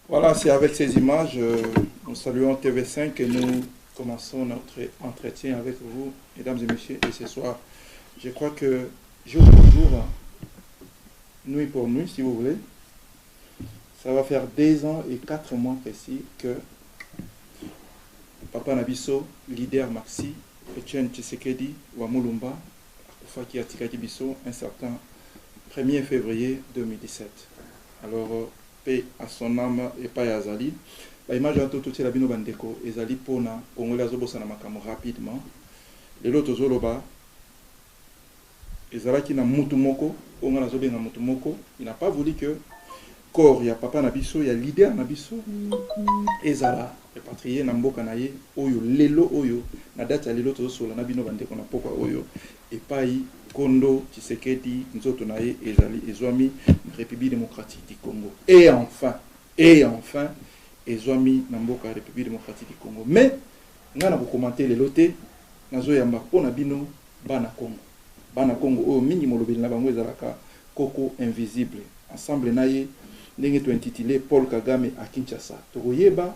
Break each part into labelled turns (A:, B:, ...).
A: Voilà, c'est avec ces images, nous saluons TV5 et nous commençons notre entretien avec vous, mesdames et messieurs. Et ce soir, je crois que jour pour jour, nuit pour nuit, si vous voulez, ça va faire 2 ans et 4 mois précis que Papa Nabiso, leader Maxi, Etienne Tshisekedi, Wamulumba, Akufaki Atikaki Biso, un certain 1er février 2017. Alors, paix à son âme et pas à Azali. L'image de tout la bino bandeko, Ezali Pona, Congolais Azobosana Makamo rapidement. Les autres Zoloba, Ezalaki na Mutumoko, Ongana Zobe na Mutumoko, il n'a pas voulu que corps, il y a Papa Nabiso, il y a leader Nabiso, Ezala, répatrié Namboka Naye, Oyo, Lelo Oyo, na date ya Lelo Tozo, la Nabino Bandeko na Pokwa Oyo, et Pai, Kondo, Tshisekedi, Nzoto Naye, Ezali, Ezwami, République démocratique du Congo. Et enfin, Ezwami, Namboka, République démocratique du Congo. Mais, on a commenté les lotés, Nazo Yamba, Ponabino, Bana Congo. Bana Congo, au minimum, le Nabango Ezalaka, Coco invisible. Ensemble, Naye, Nenge to intitulé Paul Kagame à Kinshasa. Togoyeba,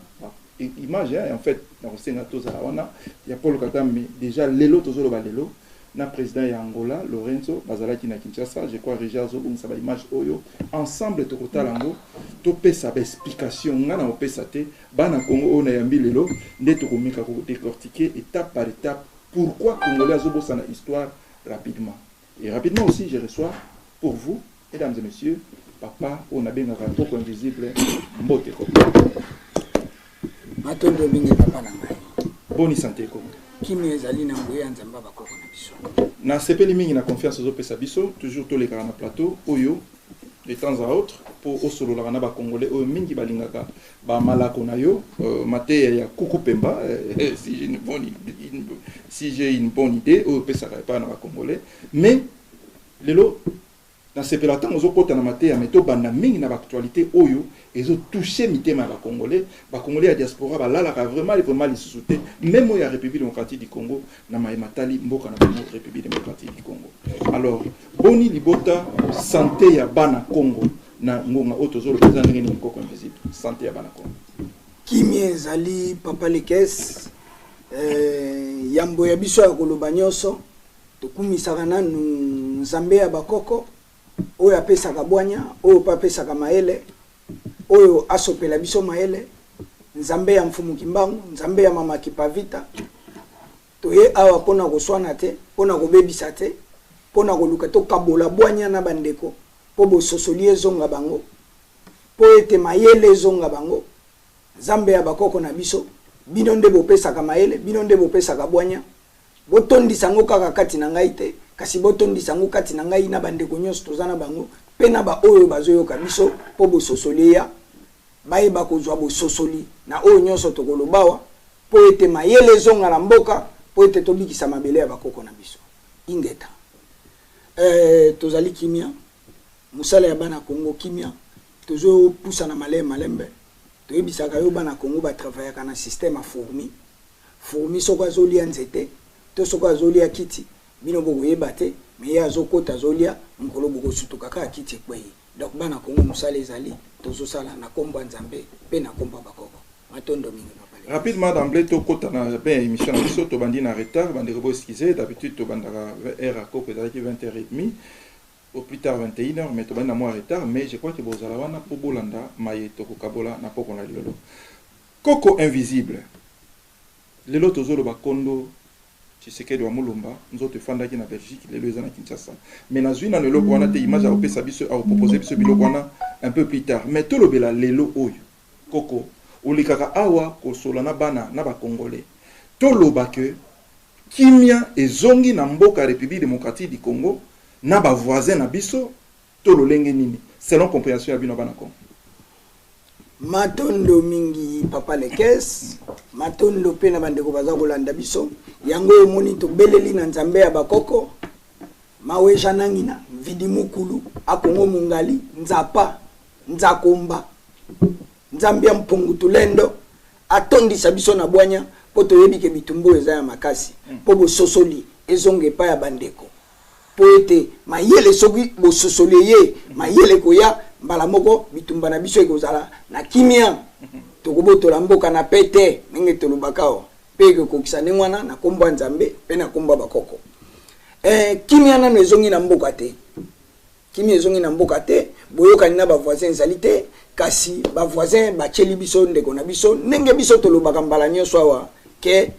A: image, en fait, dans le Sénato Zarawana, il y a Paul Kagame, déjà, Lelo Tozolo Balelo, na président ya Angola, Lorenzo, Bazalaki na Kinshasa, je crois, Régia Zobung, ça va image Oyo, ensemble, Tokota Lango, Topé sa explication, Ngana Opesate, Bana Congo, Ona Yambi Lelo, Netokomika décortiquer étape par étape, pourquoi Congolais Zobo sana histoire rapidement. Et rapidement aussi, je reçois pour vous, mesdames et messieurs, Papa, on a bien un rapport invisible, Mbote Koko.
B: Matondo mingi papa na ngai.
A: Boni santé Koko.
B: Kimi ezali na ngoya nzamba bakoko na biso.
A: Na sepeli mingi na confiance aux pesa biso, toujours tous les gars na plateau, Oyo, de temps à autre, pour Osolo la na ba Congolais, Oyo mingi balingaka, ba malako na yo, mate ya Kuku Pemba, si j'ai une bonne idée, Oyo pesa pas na ba Congolais, mais lelo dans ces pélatons, nous avons na maté à méto banda mingi na actualité Oyo, ils ont touché mitema ba Congolais, à diaspora ba la vraiment les sous-souté, même au la République démocratique du Congo, na maïmatali mboka na République démocratique du Congo. Alors, boni libota santé ya bana Congo na ngonga otozo le président ngeni mkoko invisible, santé ya bana Congo.
B: Kimi ezali papa lekes yambo ya biso ya koloba nyonso tokumisaka nanu nzambe ya bakoko oyo apesaka bwanya oyo pa pesaka maele oyo asopela biso maele nzambe ya mfumu kimbangu nzambe ya mama kipavita toye awa pona koswana te pona kobebisa te pona koluka to kabola bwanya na bandeko po bososoli ezonga bango po ete maele ezonga bango nzambe ya bakoko na biso bino nde bopesaka maele bino nde bopesaka bwanya botondisa ngo kaka kati na ngai te kasi botondisa ngo kati na ngai na bandeko nyonso tozana bango pe na ba oyo bazoyoka biso po bososoli ya bayeba kozwa bososoli na oyo nyonso tokolobawa po ete mayele zonga na mboka po ete tobikisa mabele ya bakoko na biso ingeta tozali kimia musala ya bana Congo kimia tozo pusa na malembe toyebisaka yo bana Congo ba travaillaka na système a fourmi soko azolia nzete to soko azolia kiti bino bokoyeba te mais ya azokota azolia nkolo bokosutuka ka kiti kwei. Donc bana Congo musala ezali tozo sala na komba nzambe pe na komba bakoko matondo mingi papa.
A: Rapidement d'emblée to kota na ben émission na biso to bandi na retard bandi rebo excuser d'habitude to bandaka heure à koko ezali 20h30 au plus tard 21h mais to bandi na moi retard mais je crois que bozala wana po bolanda maye to kokabola na poko na lelo koko invisible lelo tozolo bakondo Tshisekedi wa Mulumba nzoto fandaki na Belgique lelo ezana Kinshasa mais na zwina lelo kwana te image a opesa biso a proposer biso biloko wana un peu plus tard mais to lobela lelo oyo koko olikaka awa kosola na bana na ba Congolais to loba que kimia ezongi na mboka République démocratique du Congo na ba voisin na biso to lolenge nini selon compréhension ya bino bana Congo.
B: Matondo mingi papa lekes matondo pe na bandeko baza kolanda biso yango emoni to beleli na nzambe ya bakoko mawe janangina vidi mukulu akongo mungali nzapa nzakomba nzambe ya mpungu tulendo atondisa biso na bwanya po toyebike bitumbu eza ya makasi po bososoli ezonge pa ya bandeko po ete mayele soki bososoli ye mayele koya mbala moko bitumba na biso ekozala na kimia tokobotola mboka na pete ndenge tolobakao pe ekokokisa ndenge wana na kombo ya Nzambe pe na kombo ya bakoko. Kimia nano ezongi na mboka te, kimia ezongi na mboka te, boyokani na bavoisin ezali te, kasi bavoisin bacheli biso ndeko na biso ndenge biso tolobaka mbala nyonso awa ke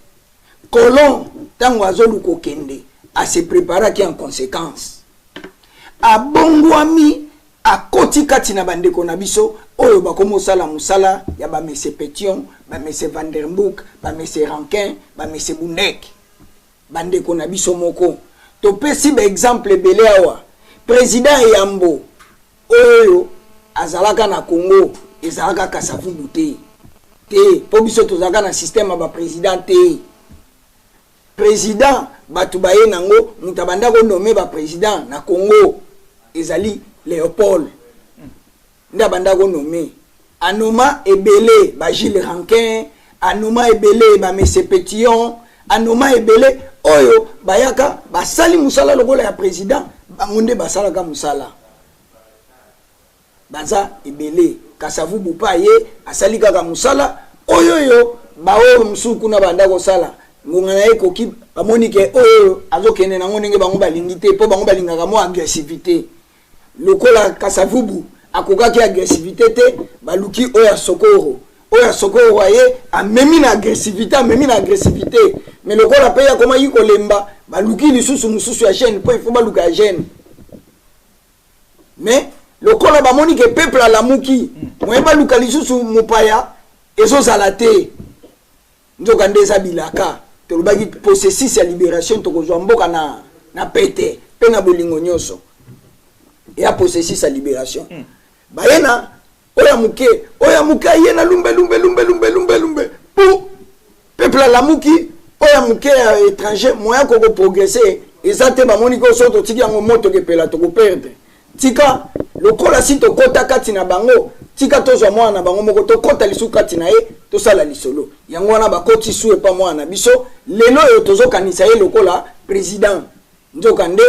B: colon tango azoluka okende a se préparaki en conséquence abongwami akoti kati na bandeko na biso oyo bakomosala musala ya bamese Pétion, bamese Vanderboek, bamese Rankin, bamese Bundek, bandeko na biso moko topesi ba exemple ebele awa. Président Yambo oyo azalaka na Congo ezalaka Kasavubu te po biso tozalaka na système ba président te. Président batu baye nango mutabanda ko nommer ba président na Congo ezali Léopold nda banda ko nommer anoma ebele ba Gilles Rankin, anoma ebele ba Mese Pétion, anoma ebele oyo bayaka basali musala lokola ya président bangonde basala ka musala baza ebele. Kasavubu pa ye asali kaka musala oyo baoyo musuku na banda ko sala ngonga na ekoki amoni ke oyo azokende nango ndenge bango balingi te po bango balingaka mo agressivité lokola Kasavubu akokaki agressivité te baluki oya Sokoro aye amemi na agressivité mais lokola pe ya koma yiko lemba baluki lisusu mususu ya jeune po il faut baluka ya jeune mais lokola bamoni ke peuple alamuki moye baluka lisusu mupaya ezozala te nzoka ndeza bilaka tolobaki processus ya libération tokozwa mboka na pete pe na bolingo nyonso ya processus ya libération bayena oya muke yena lumbe pour peuple alamuki oya muke ya étranger moya koko progresser ezate bamoni ko soto tiki yango moto ke pela to ko perdre tika lokola si to kota kati na bango tika tozwa mwana na bango moko to kota lisu kati na ye to sala lisolo yango wana bakoti su epa mwana na biso lelo yo tozo kanisa ye lokola président nzoka nde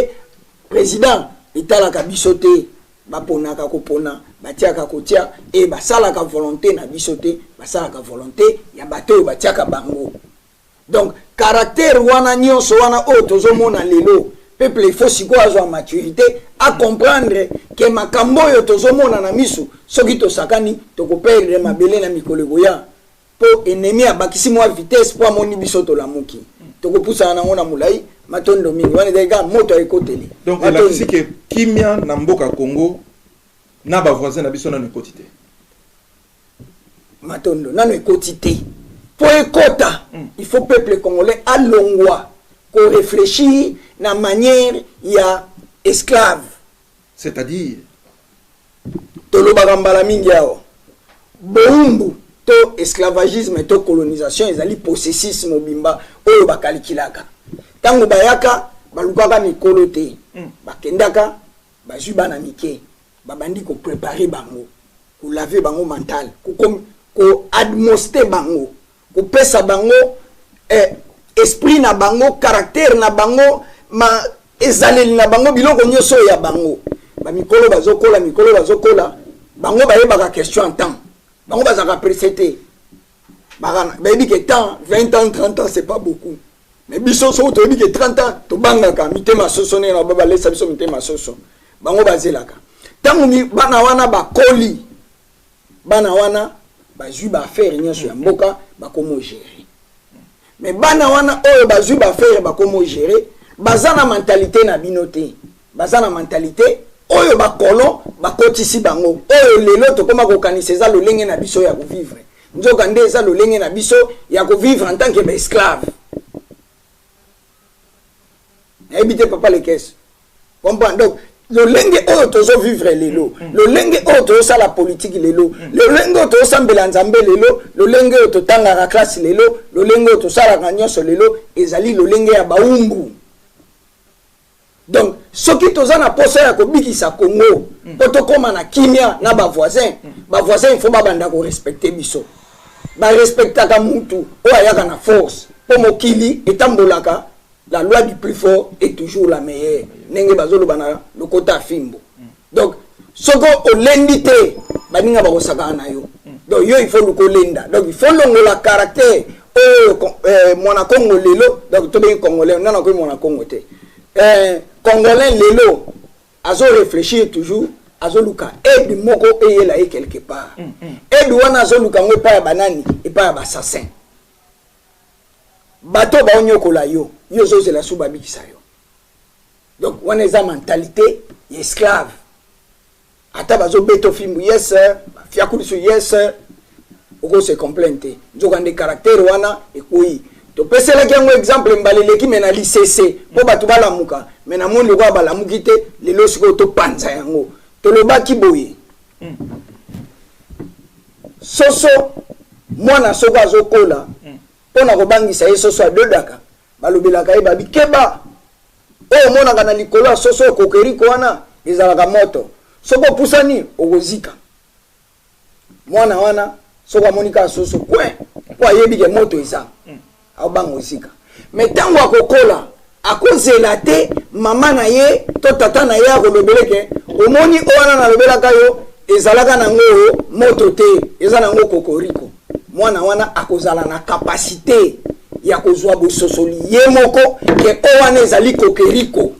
B: président italaka biso te baponaka kopona batiaka kotia e basalaka volonté na biso te basalaka volonté ya bato oyo batiaka bango. Donc caractère wana nyonso wana oyo tozomona lelo peuple il faut siko azwa maturité à comprendre que makambo oyo tozomona na misu soki tosakani tokoperdre mabele na mikolo ya po ennemi abakisi mwa vitesse po amoni biso tolamuki tokopusana nango na mulai matondo mingi wana dega moto ekoteli.
A: Donc la physique que kimia na mboka Congo na ba voisin na biso na nekotité
B: matondo na nekotité po ekota il faut peuple congolais alongwa ko réfléchir na manière ya esclave,
A: c'est-à-dire
B: tolobaka mbala mingi yao boumbu to esclavagisme to colonisation ezali possessisme mobimba oyo bakalikilaka tango bayaka balukaka mikolo te bakendaka bazwi bana mike babandi ko préparer bango ko laver bango mental ko admoster bango ko pesa bango esprit na bango caractère na bango ma ezaleli na bango biloko nyonso ya bango ba mikolo bazokola bango bayebaka question en temps bango bazaka précédé bayebi que temps 20 ans 30 ans c'est pas beaucoup mais biso so to yebi que 30 ans to bangaka mitema soso ne na baba lesa biso mitema soso bango bazelaka tango bana wana bakoli bana wana bazwi ba faire nyonso ya mboka bakomo gérer mais bana wana oyo bazwi ba faire bakomo gérer bazana mentalité na binote bazana mentalité oyo bakolo bakotisi bango oyo lelo tokoma kokanisa eza lolenge na biso ya kovivre nzoka nde eza lolenge na biso ya kovivre en tant que esclave ebite papa les caisses comprendre donc lolenge oyo tozo vivre lelo lolenge oyo tozo la politique lelo lolenge oyo tozo sambela nzambe lelo lolenge oyo totangaka classe lelo lolenge oyo tosalaka nyonso lelo ezali lolenge ya baumbu. Donc soki toza na posa ya kobikisa Congo po tokoma na kimia na bavoisin il faut babanda ko respecter biso ba respectaka mutu oyo ayaka na force po mokili etambolaka la loi du plus fort est toujours la meilleure nenge bazolo bana lokota fimbo. Donc soko olendi te baninga bakosaka na yo donc yo il faut le kolenda donc il faut longola caractère mwana Congo lelo donc to be congolais nana ko mwana Congo te congolais lelo azo réfléchir toujours azo luka aide moko eyela e quelque part aide wana azo luka ngo pa ya banani et pa ya assassin bato ba onyokola yo zo zela suba bikisa yo donc wana eza mentalité esclave ata bazo beto fimbu yes fiakulisu yes oko se complainte nzoka de caractère wana ekoi to pesela ki ngo exemple mbalele ki mena lycée po batu balamuka mena mondo kwa balamuki te lelo siko to panza yango to lobaki boye soso mwana soko azokola pona ko bangisa ye soso adodaka balobelaka ye babi keba o mona kana likolo soso kokeriko wana ezalaka moto soko pusani okozika mwana wana soko monika soso kwe kwa yebi ke moto eza abango zika mais tango akokola akozela te mama na ye to tata na ye akolobeleke omoni owana na lobelaka yo ezalaka nango moto te eza nango kokoriko mwana wana akozala na capacité ya kozwa bososoli ye moko ke owana ezali kokeriko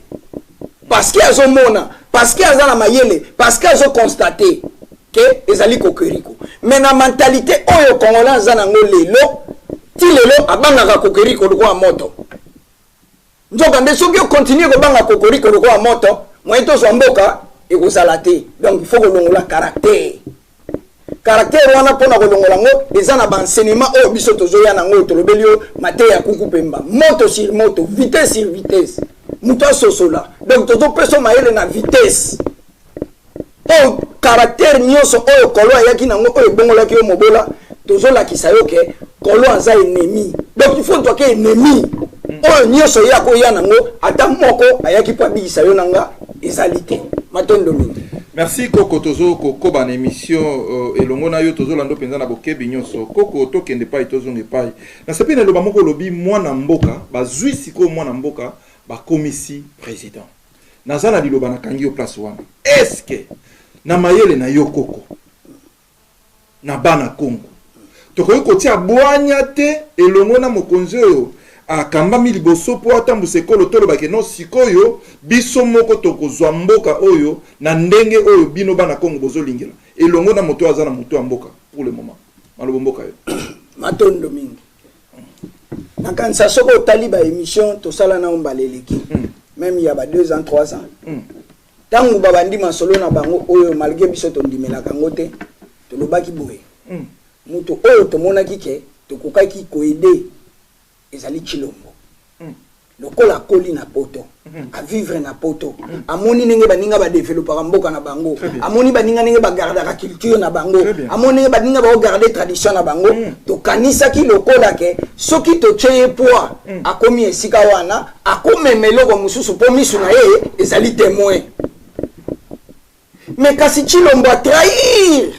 B: parce que azomona parce que azala mayele parce que azo constater que ezali kokeriko mais na mentalité oyo congolais azana ngo lelo ti lelo abanga kokeriko lokwa moto nzoka nde soki continue ko banga kokeriko lokwa moto moito zo mboka ekozala te donc il faut que longola caractère wana pona ko longola ngo ezana ba enseignement oyo biso tozoya nango tolobelio mate ya kuku pemba moto sur moto vitesse sur vitesse muto sosola donc toto peso mayele na vitesse o caractère nyoso oyo kolo ayaki nango oyo bongola ki yo mobola tozola kisayo ke kolo aza ennemi donc il faut toi que ennemi oyo nyoso yako ya nango ata moko ayaki pa bigisa yo nanga ezalité matondo mingi.
A: Merci Koko tozo ko ban émission elongo na yo tozo lando penza na bokebi nyoso Koko to kende pai tozo ngepai na sepine lo bamoko lobi mwana mboka bazui siko mwana mboka ba komisi président nazala liloba na kangi yo place wana est-ce que na mayele na yo Koko na bana Congo tokoyi kotia bwanya te elongo na mokonzi oyo akamba miliboso po atambusa ekolo tolobake no sikoyo biso moko tokozwa mboka oyo na ndenge oyo bino bana Congo bozolingela elongo na moto aza na moto ya mboka pour le moment malobo mboka yo
B: matondo mingi nakanisa soko taliba émission tosala na ombaleleki même il y a 2 ans 3 ans tangu babandi masolo na bango oyo malgré biso tondimelaka ngote tolobaki boye muto oyo tomonaki ke tokokaki koede ezali Chilombo lokola koli na poto a vivre na poto amoni nenge baninga ba développer mboka na bango amoni baninga nenge ba garder la culture na bango amoni nenge baninga ba garder tradition na bango to kanisa ki lokola ke soki to cheye poa akomi esika wana akomemelo ko mususu po misu na ye ezali témoin mais kasi Chilombo a trahir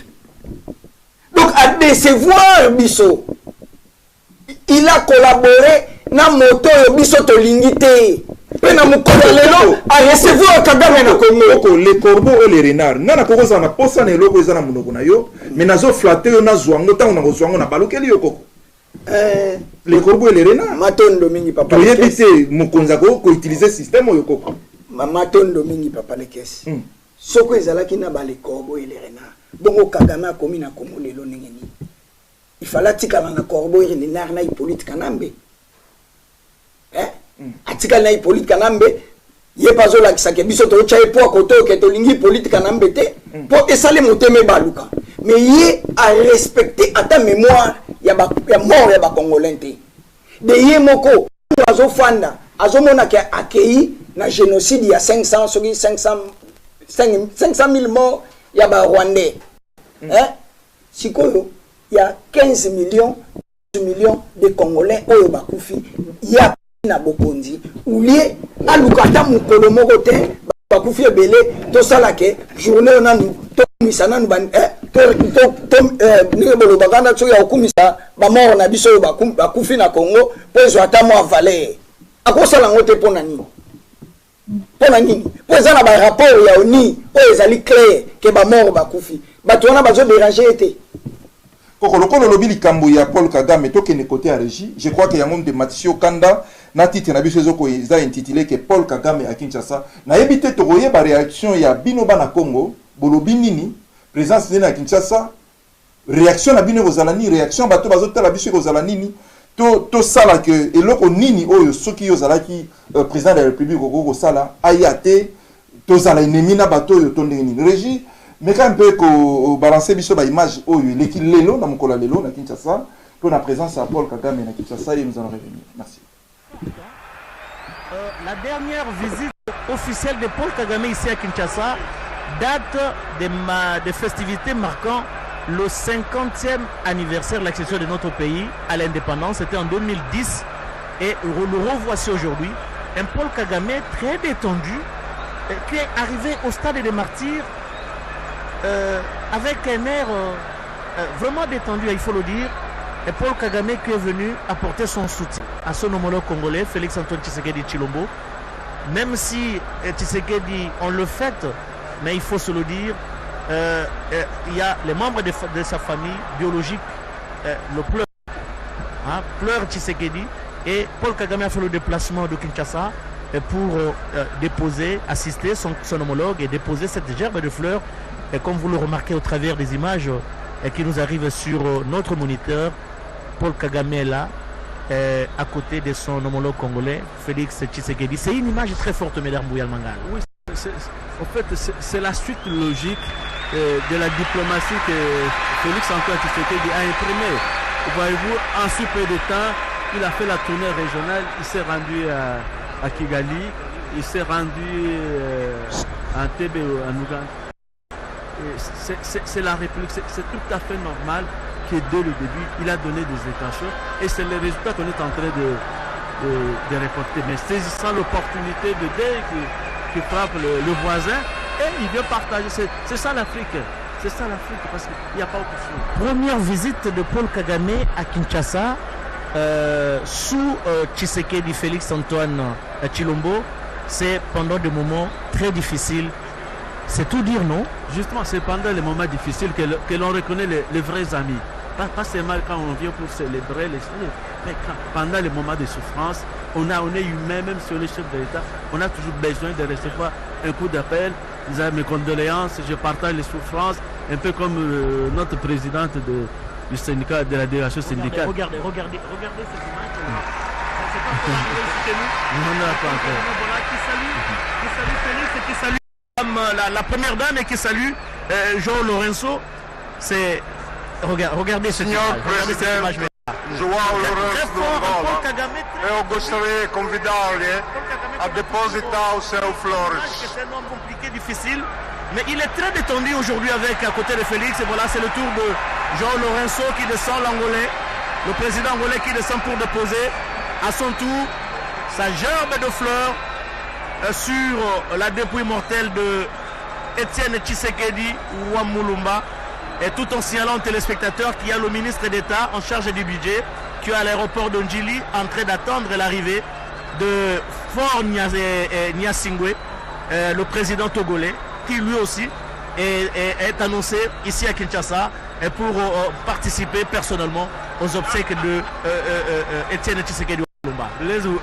B: donc à décevoir biso. Il a collaboré na moto yo biso to lingité pe na mukolo lelo a recevoir Kagame na Congo
A: les corbeaux et les renards nana koko za na posa na eloko eza na munoko na yo mais nazo flatter yo na zwango tango na zwango na balokeli yo Koko les corbeaux et les renards
B: matondo mingi papa
A: to yebite mukonza ko utiliser système yo Koko
B: matondo mingi papa le kesi soko ezalaki na ba les corbeaux et les renards bongo Kagame a komi na Congo lelo nengeni il fallait tika na corbeau et les renards na Hippolyte Kanambe atika na Hippolyte Kanambe ye pazo la kisake biso to chaye po koto ke to lingi Hippolyte Kanambe te po esale moteme baluka mais ye a respecté ata mémoire ya mort ya ba congolais te de ye moko azo fanda azo mona ke akei na génocide ya 500 soki 500,000 morts ya ba rwandais sikoyo il y a 15 millions de Congolais oyo bakufi ya na bokonzi oulié alukata mukolo moko te bakufi ebele to salake journée onanu to misana nu ban ne bolo baganda so ya okumisa ba mort na biso bakufi na Congo po zo ata mo valeur akosala ngote pona nini Pona nini? Po eza na ba rapport ya ONU, o ezali clair que ba mort ba kufi. Bato wana bazo déranger été.
A: Koko lokolo lobi likambo ya Paul Kagame tokende côté à régie, je crois que yango de Matisio Kanda na titre na biso ezoko eza intitulé que Paul Kagame à Kinshasa. Na yebite to koyeba réaction ya bino bana Congo, bolobi nini? Présence na Kinshasa, réaction na bino kozalani, réaction bato bazotala biso kozalani nini? To sala que eloko nini oyo soki yo zalaki président de la République ko sala ayate to zala ennemi na bato yo to ndeni. Régie mais quand on peut balancer biso ba image oyo leki lelo na mokola lelo na Kinshasa pour la présence à Paul Kagame na Kinshasa et nous allons revenir. Merci.
C: La dernière visite officielle de Paul Kagame ici à Kinshasa date des festivités marquant le 50e anniversaire de l'accession de notre pays à l'indépendance. C'était en 2010 et le revoici aujourd'hui. Un Paul Kagame très détendu qui est arrivé au stade des martyrs avec un air vraiment détendu, il faut le dire. Et Paul Kagame qui est venu apporter son soutien à son homologue congolais, Félix Antoine Tshisekedi Tshilombo. Même si Tshisekedi, on le fête, mais il faut se le dire, il y a les membres de sa famille biologique, le pleure Tshisekedi. Et Paul Kagame a fait le déplacement de Kinshasa pour déposer, assister son homologue et déposer cette gerbe de fleurs. Et comme vous le remarquez au travers des images qui nous arrivent sur notre moniteur, Paul Kagame est là, à côté de son homologue congolais, Félix Tshisekedi. C'est une image très forte, mesdames Bouyal Mangala.
D: Oui, en fait, c'est la suite logique de la diplomatie que Félix Antoine Tshisekedi a imprimée. Voyez-vous, en si peu de temps, il a fait la tournée régionale, il s'est rendu à Kigali, il s'est rendu en Tébé, en Ouganda. C'est la République, c'est tout à fait normal que dès le début, il a donné des intentions et c'est le résultat qu'on est en train de reporter. Mais saisissant l'opportunité de dès qui frappe le voisin et il vient partager. C'est ça l'Afrique. C'est ça l'Afrique parce qu'il n'y a pas autre chose.
C: Première visite de Paul Kagame à Kinshasa sous Tshisekedi Félix Antoine Tshilombo. C'est pendant des moments très difficiles. C'est tout dire, non?
D: Justement, c'est pendant les moments difficiles que l'on reconnaît les vrais amis. Pas seulement quand on vient pour célébrer les choses, mais pendant les moments de souffrance, on est humain, même si on est chef de l'État, on a toujours besoin de recevoir un coup d'appel, mes condoléances, je partage les souffrances, un peu comme notre présidente du syndicat, de la délégation syndicale.
C: Regardez cette image. C'est pas pour
D: Non, pas encore.
C: Qui salue Félix et qui salue la première dame et qui salue João Lourenço. C'est regardez cette image. Regardez cette image.
E: João Lourenço d'Angola. Eu gostaria de convidar-lhe a depositar o seu flores.
C: C'est un homme compliqué, difficile, mais il est très détendu aujourd'hui avec à côté de Félix. Et voilà, c'est le tour de João Lourenço qui descend l'Angolais, le président angolais qui descend pour déposer à son tour sa gerbe de fleurs sur la dépouille mortelle de Étienne Tshisekedi Wamulumba, et tout en signalant aux téléspectateurs qu'il y a le ministre d'État en charge du budget qui est à l'aéroport de Njili en train d'attendre l'arrivée de Faure Gnassingbé, le président togolais, qui lui aussi est annoncé ici à Kinshasa pour participer personnellement aux obsèques de Étienne Tshisekedi.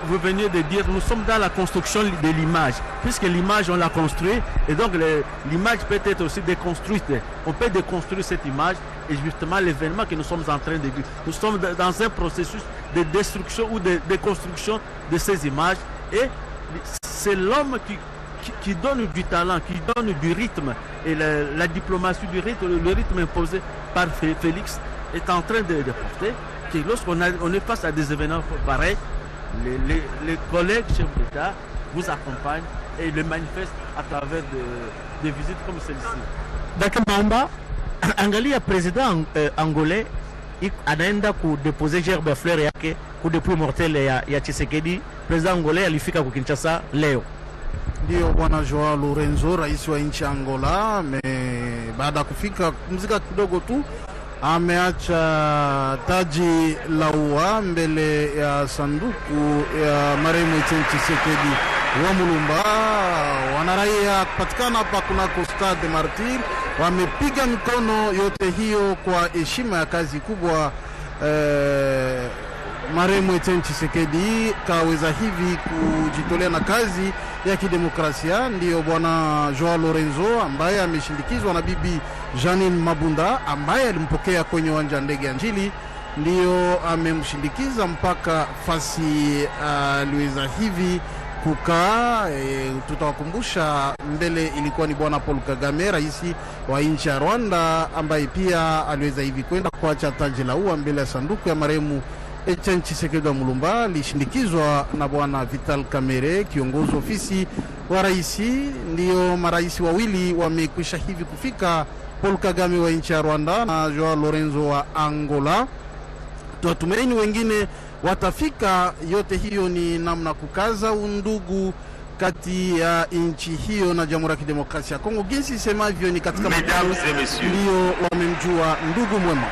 D: Vous venez de dire, nous sommes dans la construction de l'image, puisque l'image on l'a construite, et donc l'image peut être aussi déconstruite. On peut déconstruire cette image, et justement l'événement que nous sommes en train de vivre. Nous sommes dans un processus de destruction ou de déconstruction de ces images, et c'est l'homme qui donne du talent, qui donne du rythme, et la diplomatie du rythme, le rythme imposé par Félix est en train de porter. Lorsqu'on est face à des événements pareils, les collègues chefs d'État vous accompagnent et le manifestent à travers des visites comme celle-ci.
C: D'accord, Mamba, angalia président angolais anaenda kudeposer gerbe ya fleur yake kudepui mortel ya Tshisekedi. President angolais alifika kwa Kinshasa leo.
F: Ndio bwana Joao Lourenço, rais wa nchi Angola, baada ya kufika kumzika kidogo tu ameacha taji la ua mbele ya sanduku ya marehemu Etienne Tshisekedi wa Mulumba. Wanaraia kupatikana hapa kunako Stade Martyr wamepiga mikono yote hiyo kwa heshima ya kazi kubwa marehemu Etienne Tshisekedi kaweza hivi kujitolea na kazi ya kidemokrasia. Ndiyo bwana Joao Lorenzo ambaye ameshindikizwa na bibi Janine Mabunda ambaye alimpokea kwenye uwanja wa ndege ya Njili, ndiyo amemshindikiza mpaka fasi aliweza hivi kukaa. Tutawakumbusha mbele ilikuwa ni bwana Paul Kagame, rais wa nchi ya Rwanda, ambaye pia aliweza hivi kwenda kuacha taji la ua mbele ya sanduku ya marehemu Etienne Tshisekedi wa Mulumba. Lishindikizwa na bwana Vital Kamerhe, kiongozi ofisi wa rais. Ndio marais wawili wamekwisha hivi kufika, Paul Kagame wa nchi ya Rwanda na Joao Lorenzo wa Angola. Tuatumaini wengine watafika. Yote hiyo ni namna kukaza undugu kati ya nchi hiyo na Jamhuri ya Kidemokrasia ya Kongo. Jinsi semavyo ni katika makao ndio wamemjua ndugu mwema.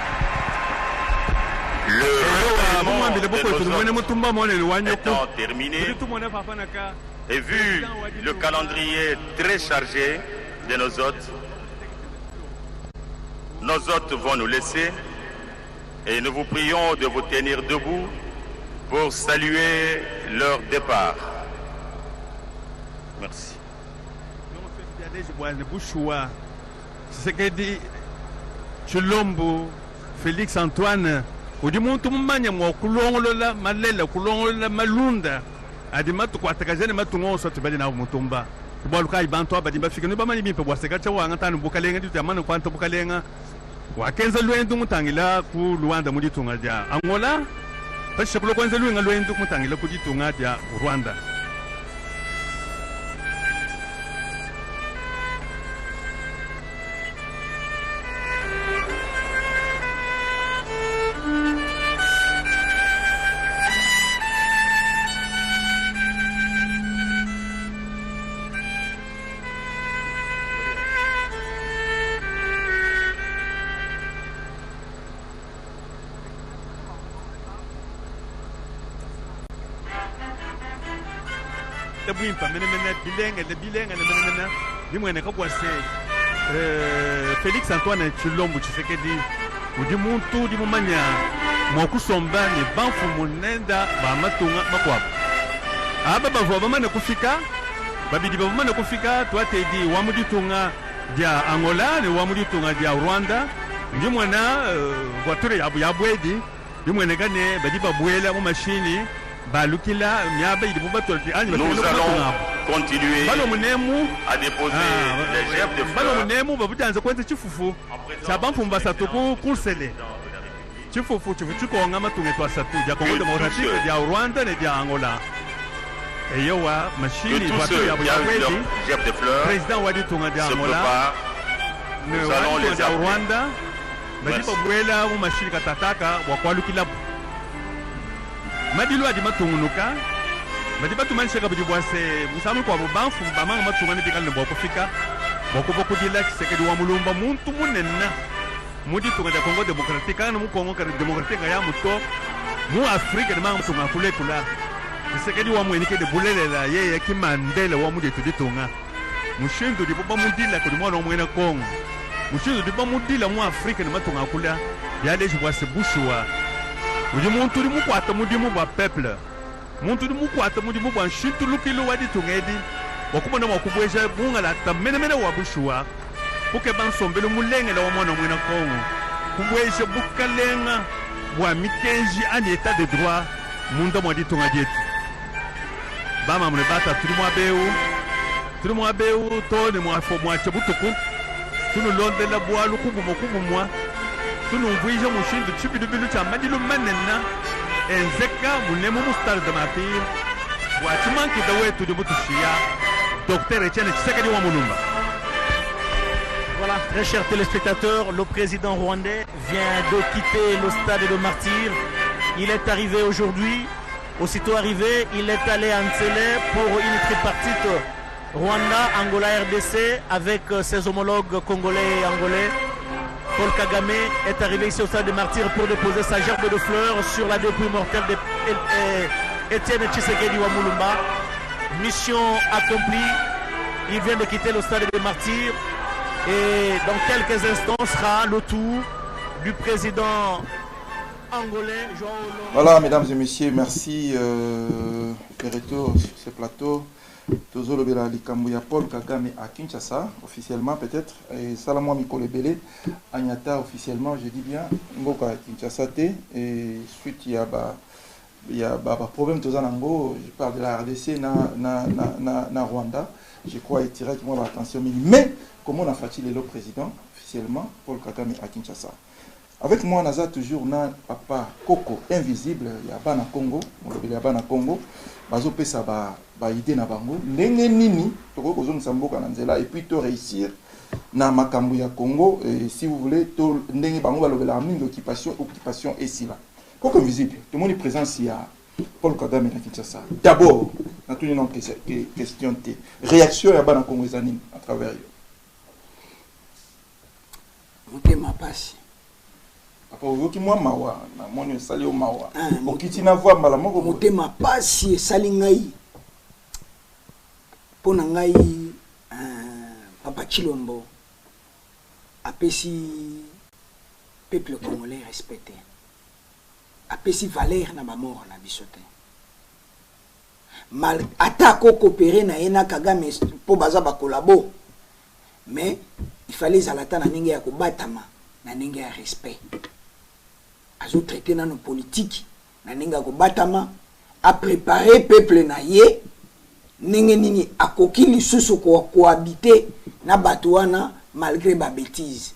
E: Le étant terminé, et vu le calendrier très chargé de nos hôtes vont nous laisser et nous vous prions de vous tenir debout pour saluer leur départ. Merci.
D: Chilombo, Félix Antoine, udi muntu mumanya mwa kulongolola malela kulongolola malunda adimatu kwatakazene matungoso tibali na mutumba bwaluka ibantu abadi bafika no bamani bimpe bwaseka cha wanga tanu bukalenga ndi tamana kwanta bukalenga wakenza lwendu mutangila ku Luanda muditunga ja Angola pasha kulo kwanza lwendu mutangila ku ditunga ja Rwanda. Félix Antoine Chilombo Tshisekedi udi muntu di mumanya mwakusomba ni banfu munenda ba matunga makwapa aba bavo bamana kufika babidi bamana kufika twatedi wamuditunga dia Angola ni wamuditunga dia Rwanda ndi mwana voiture ya bwedi ndi mwana gane badi babwela mu machine balukila miaba idi bubatolti anyi
E: nous allons continuer à déposer les gerbes de fleurs.
D: Balo munemu babutanze kwenza chifufu chabamfumba satuku kursele chifufu chikonga matunge twa satu ja Kongo Demokratike ya Rwanda ne ya Angola eyowa machine voiture ya bwedi
E: gerbes de fleurs.
D: Président wadi tunga ya Angola
E: Nous allons les
D: ya Rwanda badi babwela mu machine katataka wakwalukila madilu adi matungunuka badi batumanisha kabidi bwase musamu kwa bubanfu bamanga matungani bikale bwa kufika boko kudila Tshisekedi wa Mulumba muntu munenna mudi tunga ya Kongo Demokratike kana mu Kongo Demokratike ya muto mu Afrika de manga tunga kule kula Tshisekedi wa mwenike de bulelela yeye kimandela wa mudi tuditunga mushindu di baba mudila ko mwana mwena Kongo mushindu di baba mudila mu Afrika de matunga kula yale jibwase bushwa udi muntu di mukwata mudi mu ba peuple muntu di mukwata mudi mu ba shintu lukilo wadi tungedi wakubona wakubweja bunga la tamene wa bushwa buke bansombelo mulengela wa mwana mwena Kongo kubweja bukalenga bwa mikenji ani état de droit munda mwadi tunga dietu bama mune bata tuli mwabeu to ni mwafo mwache butuku tunu londela bwalu kubumwa tunu mvija mushindu chibidubilu cha madilu manenna enzeka munemu Stade de Martyr wachimanki da wetu di butushia Docteur Etienne Tshisekedi wa Mulumba.
C: Voilà, très chers téléspectateurs, le président rwandais vient de quitter le Stade de Martyr. Il est arrivé aujourd'hui. Aussitôt arrivé, il est allé à Ntsele pour une tripartite Rwanda, Angola, RDC avec ses homologues congolais et angolais. Paul Kagame est arrivé ici au Stade de Martyr pour déposer sa gerbe de fleurs sur la dépouille mortelle d'Etienne Tshisekedi wa Mulumba. mission accomplie. Il vient de quitter le stade des Martyrs. Et dans quelques instants sera le tour du président angolais, João Lourenço.
A: Voilà, mesdames et messieurs, merci de retour sur ce plateau. Tozolo Bela Likambuya Paul Kagame à Kinshasa, officiellement peut-être, et Salamwa Mikole Bele, Agnata officiellement, je dis bien, Mboka Kinshasa T, et suite il y a problème Tozanango, je parle de la RDC na Rwanda, je crois et directement l'attention, mais comment on a fatigué le président officiellement, Paul Kagame à Kinshasa. Avec moi, on a toujours papa Coco invisible, il y a Bana Congo, il y a Bana Congo, bazo pesa ba idée na bango, ndenge nini, toko kozong samboka na nzela, et puis to réussir na makambo ya Congo, et si vous voulez, to ndenge bango ba lobela mingi occupation et si là. Coco invisible, tout le monde est présent ici à Paul Kagame na Kinshasa. D'abord, na tout une question T. Réaction ya Bana Congo ezanine à travers yo.
B: Monte ma passe.
A: Papa oyoki mwa mawa na moni osali o mawa okiti na voix mbala moko
B: motema pasi esali ngai mpona ngai Papa Chilombo apesi peuple congolais respecté apesi valeur na bamort na biso te mal atako coopérer na ye na Kagame po baza bakolabo mais il fallait zalata na ndenge ya kobatama na ndenge ya respect azo traité na nos politiques na ninga ko batama a préparé peuple na ye ndenge nini akoki lisusu ko cohabiter na bato wana malgré ba bêtise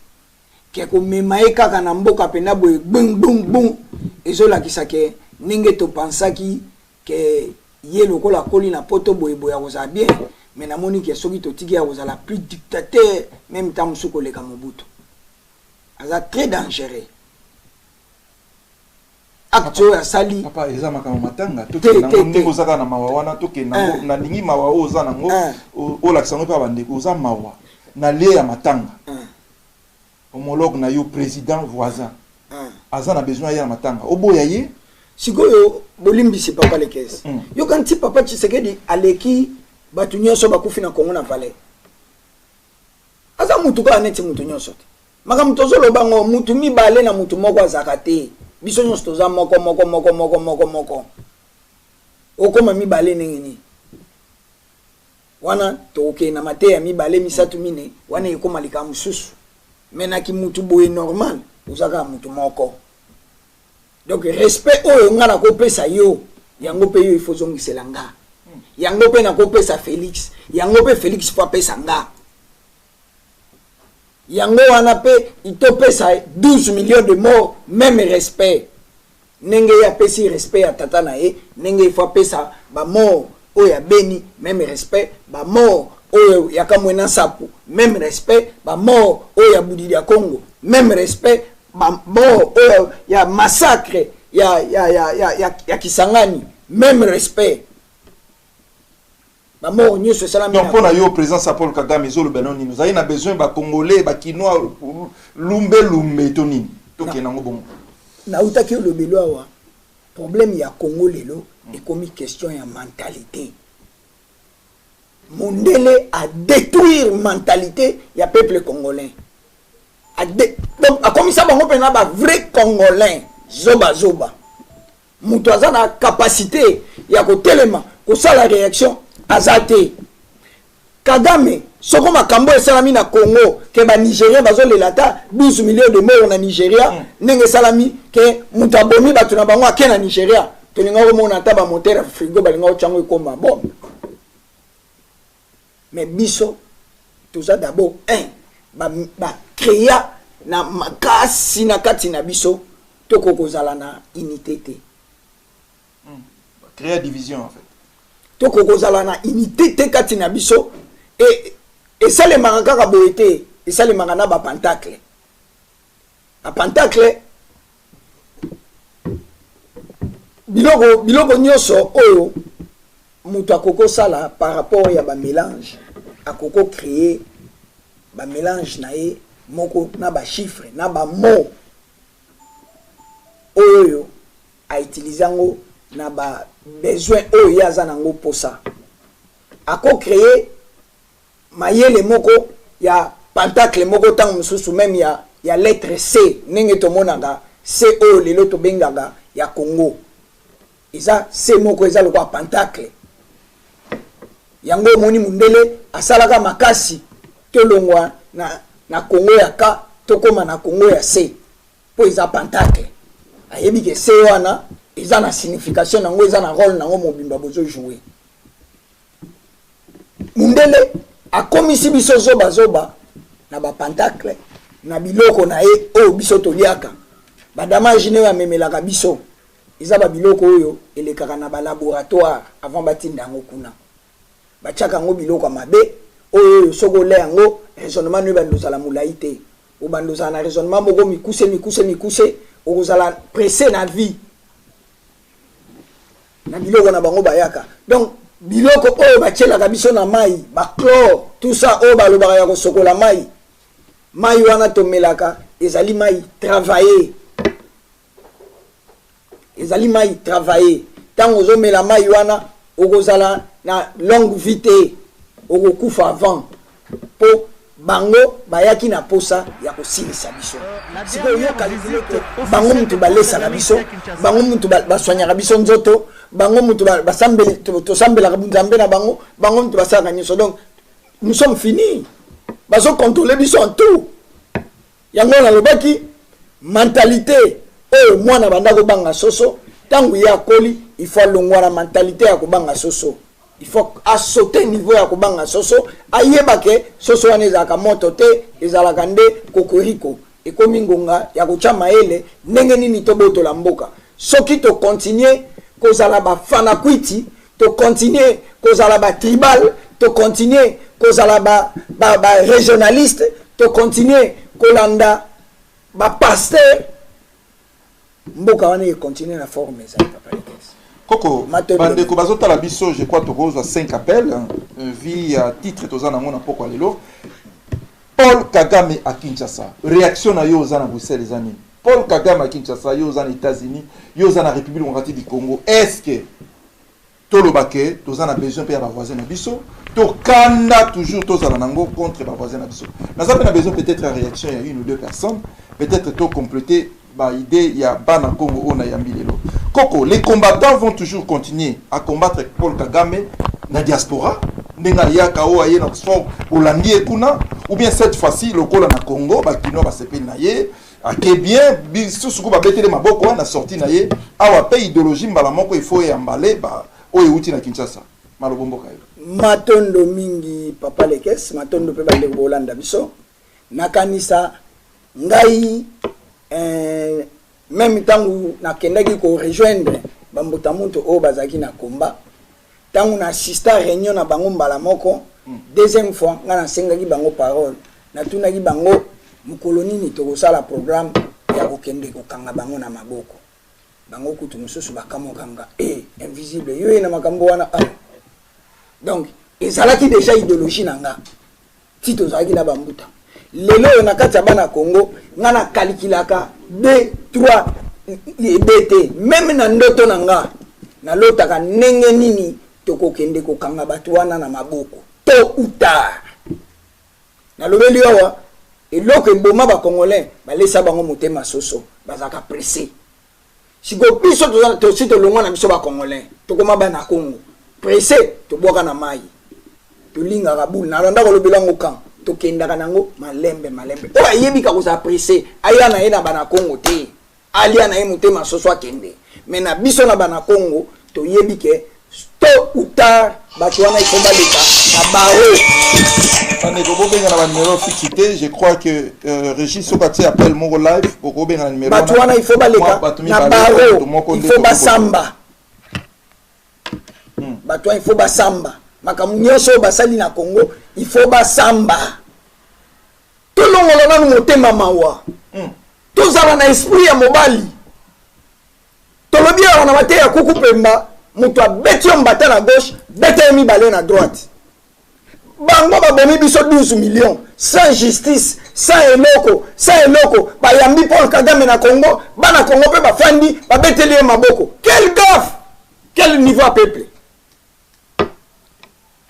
B: ke ko mema ye kaka na mboka pena boye bung bung bung ezola kisake ndenge to pensaki ke ye lokola koli na poto boye boya koza bien mais na moni ke soki to tiki ya koza la plus dictateur même temps musuko leka Mobutu aza très dangereux. Acteur ya sali
A: papa eza makama matanga to ke nango ndeko zaka na mawa wana to ke nango na lingi mawa o za nango o la kisango pa bandeko za mawa na le ya matanga homologue na yo président voisin aza na besoin ya matanga oboya ye
B: sikoyo bolimbisi papa lekes yo kanti papa Tshisekedi aleki batu nyonso bakufi na Kongo na Valais aza mutu ka neti mutu nyonso te maka mutu zolo bango mutu mibale na mutu moko azakate biso nyonso toza moko okoma mibale nengeni wana toke na mate ya mibale misatu mine wana ekoma lika mususu menaki mutu boye normal uzaka mutu moko donc respect oyo ngana ko pesa yo yango pe yo ifo zongisela nga yango pe na ko pesa Félix yango pe Félix faut pesa nga yango wana pe ito pesa 12 millions de morts même respect nenge ya pesi respect ya tata na ye nenge faut pesa ba mort oya beni même respect ba mort oyo ya kamwena sapu même respect ba mort oya budidi ya Congo même respect ba mort oyo ya massacre ya Kisangani même respect donc
A: pour yo présence à Paul Kagame zolo benoni nous avons besoin ba congolais ba kinois lumbe tonini to kenango bongo
B: na utaki le belo wa problème ya Congo lelo et comme question ya mentalité Mondele a détruire mentalité ya peuple congolais donc a comme ça bango pena ba vrai congolais zoba mutu aza na capacité ya ko telema ko sala réaction azate Kagame soko makambo esalami na Congo ke ba Nigeria bazolela ta 12 millions de morts na Nigeria ndenge salami ke mutu abomi bato na bango ake na Nigeria tolinga ko mona ta ba moteur frigo balinga ko chango ekoma bon mais biso toza d'abord ba créer na makasi na kati na biso toko kozala na unité te
A: créer division en fait
B: toko kozala na unité te kati na biso et ça les maraka boete et ça les marana ba pentacle a pentacle biloko nyoso oyo mutu akoko sala par rapport ya ba mélange akoko créer ba mélange na ye moko na ba chiffre na ba mot oyo a utiliser ngo na ba besoin oyo yaza nango posa ako créer mayele moko ya pentacle moko tango mususu même ya lettre C nenge tomonaka C o lelo to bengaka ya Congo eza C moko eza lokwa pentacle yango moni mundele asalaka makasi tolongwa na Congo ya ka tokoma na Congo ya C po eza pentacle ayebi ke C wana eza na signification nango eza na rôle nango mobimba bozo jouer mundele akomisi biso zoba na ba pentacle na biloko na ye o biso toliaka badama jine wa memelaka biso eza ba biloko oyo elekaka na ba laboratoire avant batinda ngo kuna bachaka ngo biloko mabe oyo soko le yango raisonnement no bandoza la mulaite o bandoza na raisonnement moko mikuse okozala pressé na vie na biloko na bango bayaka donc biloko oyo bachelaka biso na mai ba chlore tout ça oyo balobaka ya kosokola mai wana tomelaka ezali mai travailler tango ozomela mai wana okozala na longue vie te okokufa avant po bango bayaki na posa ya kosilisa biso sikoyo yo kalibule ke bango mutu balesaka biso bango mutu baswanyaka biso nzoto bango mutu basambele tosambelaka nzambe na bango mutu basalaka nyonso donc nous sommes finis bazo contrôler biso en tout yango nalobaki mentalité oyo mwana banda kobanga soso tangu ya koli il faut longwa na mentalité ya kobanga soso il faut sauter niveau ya kobanga soso ayeba ke soso wana ezalaka moto te ezalaka nde kokoriko ekomi ngonga ya kochama ele ndenge nini tobotola mboka soki to continuer kozala bafana kwiti to continuer kozala ba tribal to continuer kozala ba régionaliste to continuer kolanda ba pasteur mboka wana e continuer na forme za papa Lekes
A: Koko bandeko bazotala biso je crois tokozwa 5 appels via titre tozana ngona poko lelo Paul Kagame à Kinshasa réaction na yo zana Bruxelles zani Paul Kagame à Kinshasa yo zana États-Unis yo zana République démocratique du Congo est-ce que tolobake tozana besoin pe ya ba voisins na biso to kanda toujours tozana nango contre ba voisins na biso naza pe na besoin peut-être la réaction il y a une ou deux personnes peut-être to compléter ba idée il y a bana Congo on a yambi lelo Koko les combattants vont toujours continuer à combattre Paul Kagame na diaspora ndenga yaka o aye na Oxford Hollandi kuna ou bien cette fois-ci le kola na Congo ba kino ba sepeli na ye ake bien biso suku ba betele maboko na sorti na ye awa pe idéologie mbala moko il faut yambale ba oyo uti na Kinshasa malobombo kayo
B: matondo mingi papa Lekes matondo pe bande ko Hollanda biso nakanisa ngai même tangu nakendaki ko rejoindre bambota muntu o bazaki na komba tangu na assista réunion na bango mbala moko deuxième fois ngana sengaki bango parole na tunaki bango mukoloni ni to sala programme ya kokende ko kanga bango na maboko bango kutu mususu bakamo kanga invisible yo na makambo wana donc ezalaki déjà idéologie nanga tito zaki na bambuta lelo na kati ya bana Congo ngana calculaka 2 3 BT même na ndoto nanga na lotaka nenge nini tokokende kokanga batu wana na maboko to uta na lobeli awa eloko eboma ba congolais balesa bango motema soso bazaka pressé siko biso to sito longwa na biso ba congolais tokoma bana Congo pressé to boka na mai to linga kabul na landa ko lobela ngoka to kenda kanango malembe o ayebika ko sa pressé aya na ena bana Congo te alia na motema soso akende mais na biso na bana Congo to yebike tôt ou tard batouana il faut baleka na baro
A: bandeko bobenga na numéro fixité je crois que Régis Sokati appelle mon live pour bobenga na numéro
B: batouana il faut baleka na baro il faut basamba batouana il faut basamba makamu nyonso basali na Congo il faut basamba tout longolo na motema mawa tozala na esprit ya mobali tolobi ya na mate ya kuku pemba mutu abeti yo mbata na gauche beta mi balé na droite bango babomi biso 12 millions sans justice sans eloko bayambi Paul Kagame na Congo bana Congo pe bafandi babeteli maboko quel gaffe quel niveau à peuple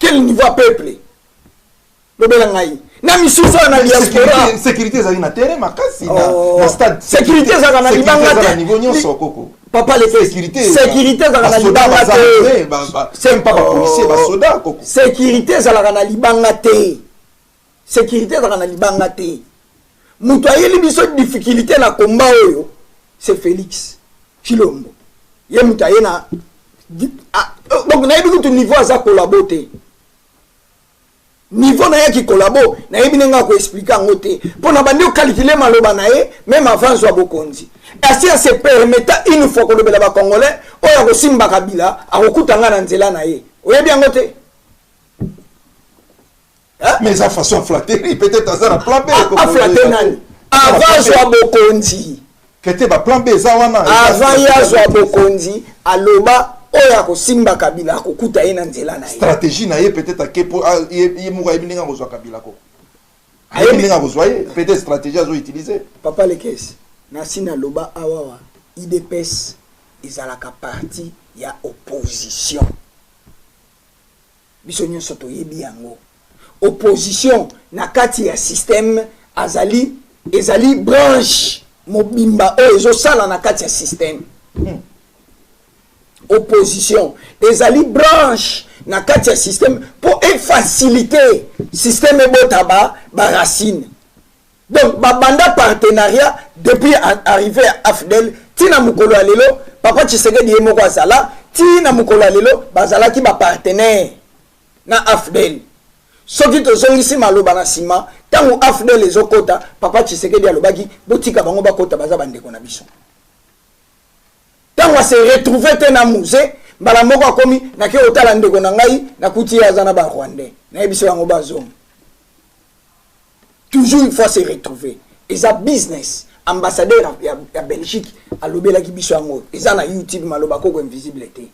B: quel niveau peuple lobela ngai na misusu na diaspora
A: sécurité ezali na terrain makasi na stade
B: sécurité ezaka na libanga te
A: niveau nyonso koko
B: papa le sécurité ezaka na libanga te
A: c'est pas policier ba soda koko
B: sécurité ezaka na libanga te sécurité ezaka na libanga te mutu ayeli biso difficulté na combat oyo c'est Félix Tshilombo ye mutu aye na donc nayebi kutu niveau aza kolabo te niveau na ye qui collabo nayebi nenga ko expliquer ngo te pona bandi calculer maloba na ye même avant zwa bokonzi asi se permettre une fois ko lobela ba congolais oya ko simba kabila akokutanga na nzela na ye oyebi ngo te
A: mais sa façon flatter peut-être ça na plan B
B: ko flatter nani avant zwa bokonzi
A: kete ba plan B za wana
B: avant ya zwa bokonzi aloba oya ko simba kabila kokuta ye na nzela na ye
A: stratégie na ye peut-être akepo ye muka ebilinga kozwa kabila ko ayebilinga kozwa ye peut-être stratégie azo utiliser
B: papa lekesi na sina loba awawa IDPS ezalaka parti ya opposition biso nyonso toyebi yango opposition na kati ya système ezali branche mobimba oyo ezosala na kati ya système opposition ezali branche na kati ya système pour faciliter système ebotaba ba racine donc babanda partenariat depuis arrivé à AFDEL tina mukolo alelo papa Tshisekedi yemoko azala tina mukolo alelo bazalaki ba partenaire na AFDEL soki tozongisi maloba na sima tango AFDEL ezokota papa Tshisekedi alobaki botika bango bakota baza bandeko na biso tango se retrouver te na musée mbala moko akomi na ke otala ndeko na ngai na kuti azana ba Rwandais na biso yango bazom toujours il faut se retrouver eza business ambassadeur ya Belgique alobela ki biso yango eza na YouTube maloba ko invisible te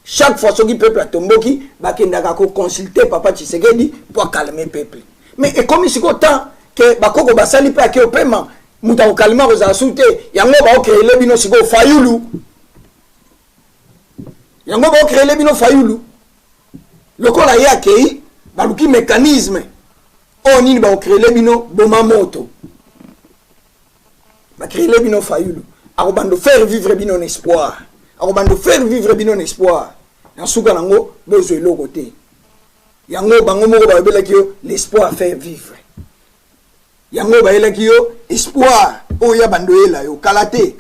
B: chaque fois soki peuple atomboki bakendaka ko consulter papa Tshisekedi pour calmer peuple mais et comme siko temps que bakoko basali pa ke opema muta ko calmer ko za soute yango ba o créer le bino siko fayulu yango ba o créer le bino fayulu lokola ya kei baluki mécanisme o nini ba o créer le bino boma moto ba créer le bino fayulu akobando faire vivre bino en espoir akobando faire vivre bino en espoir na suka nango bozo eloko te yango bango moko ba belaki yo l'espoir faire vivre yango ba elaki yo espoir o ya bando ela yo kalate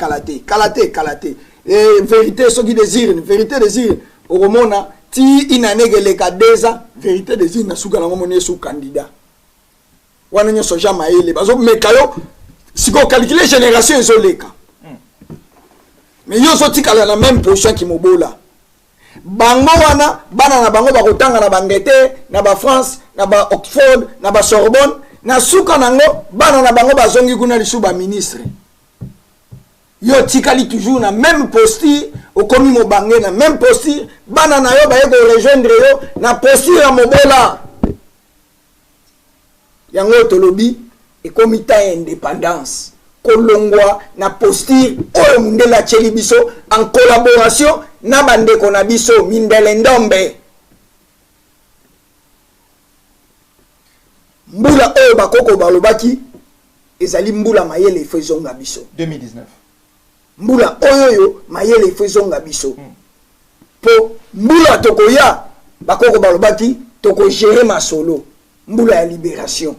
B: vérité soki désire vérité désire okomona ti inanegeleka deza vérité désire na suka nango moni su candidat wana nyo soja maele bazo mekayo siko calculer génération ezoleka mais yo so tikala na même position ki mobola bango wana bana na bango bakotanga na bangete na ba France na ba Oxford na ba Sorbonne na suka nango bana na bango bazongi kuna lisu ba ministre yo tikali toujours na même posture okomi mobange na même posture bana na yo baye ko rejoindre yo na posture ya mobola yango tolobi ekomi ta indépendance kolongwa na posture oyo mundela cheli biso en collaboration na bandeko na biso mindele ndombe mbula oyo bakoko balobaki ezali mbula mayele efezonga biso
A: 2019
B: mbula oyo mayele efezonga biso po mbula tokoya bakoko balobaki toko gérer masolo mbula ya libération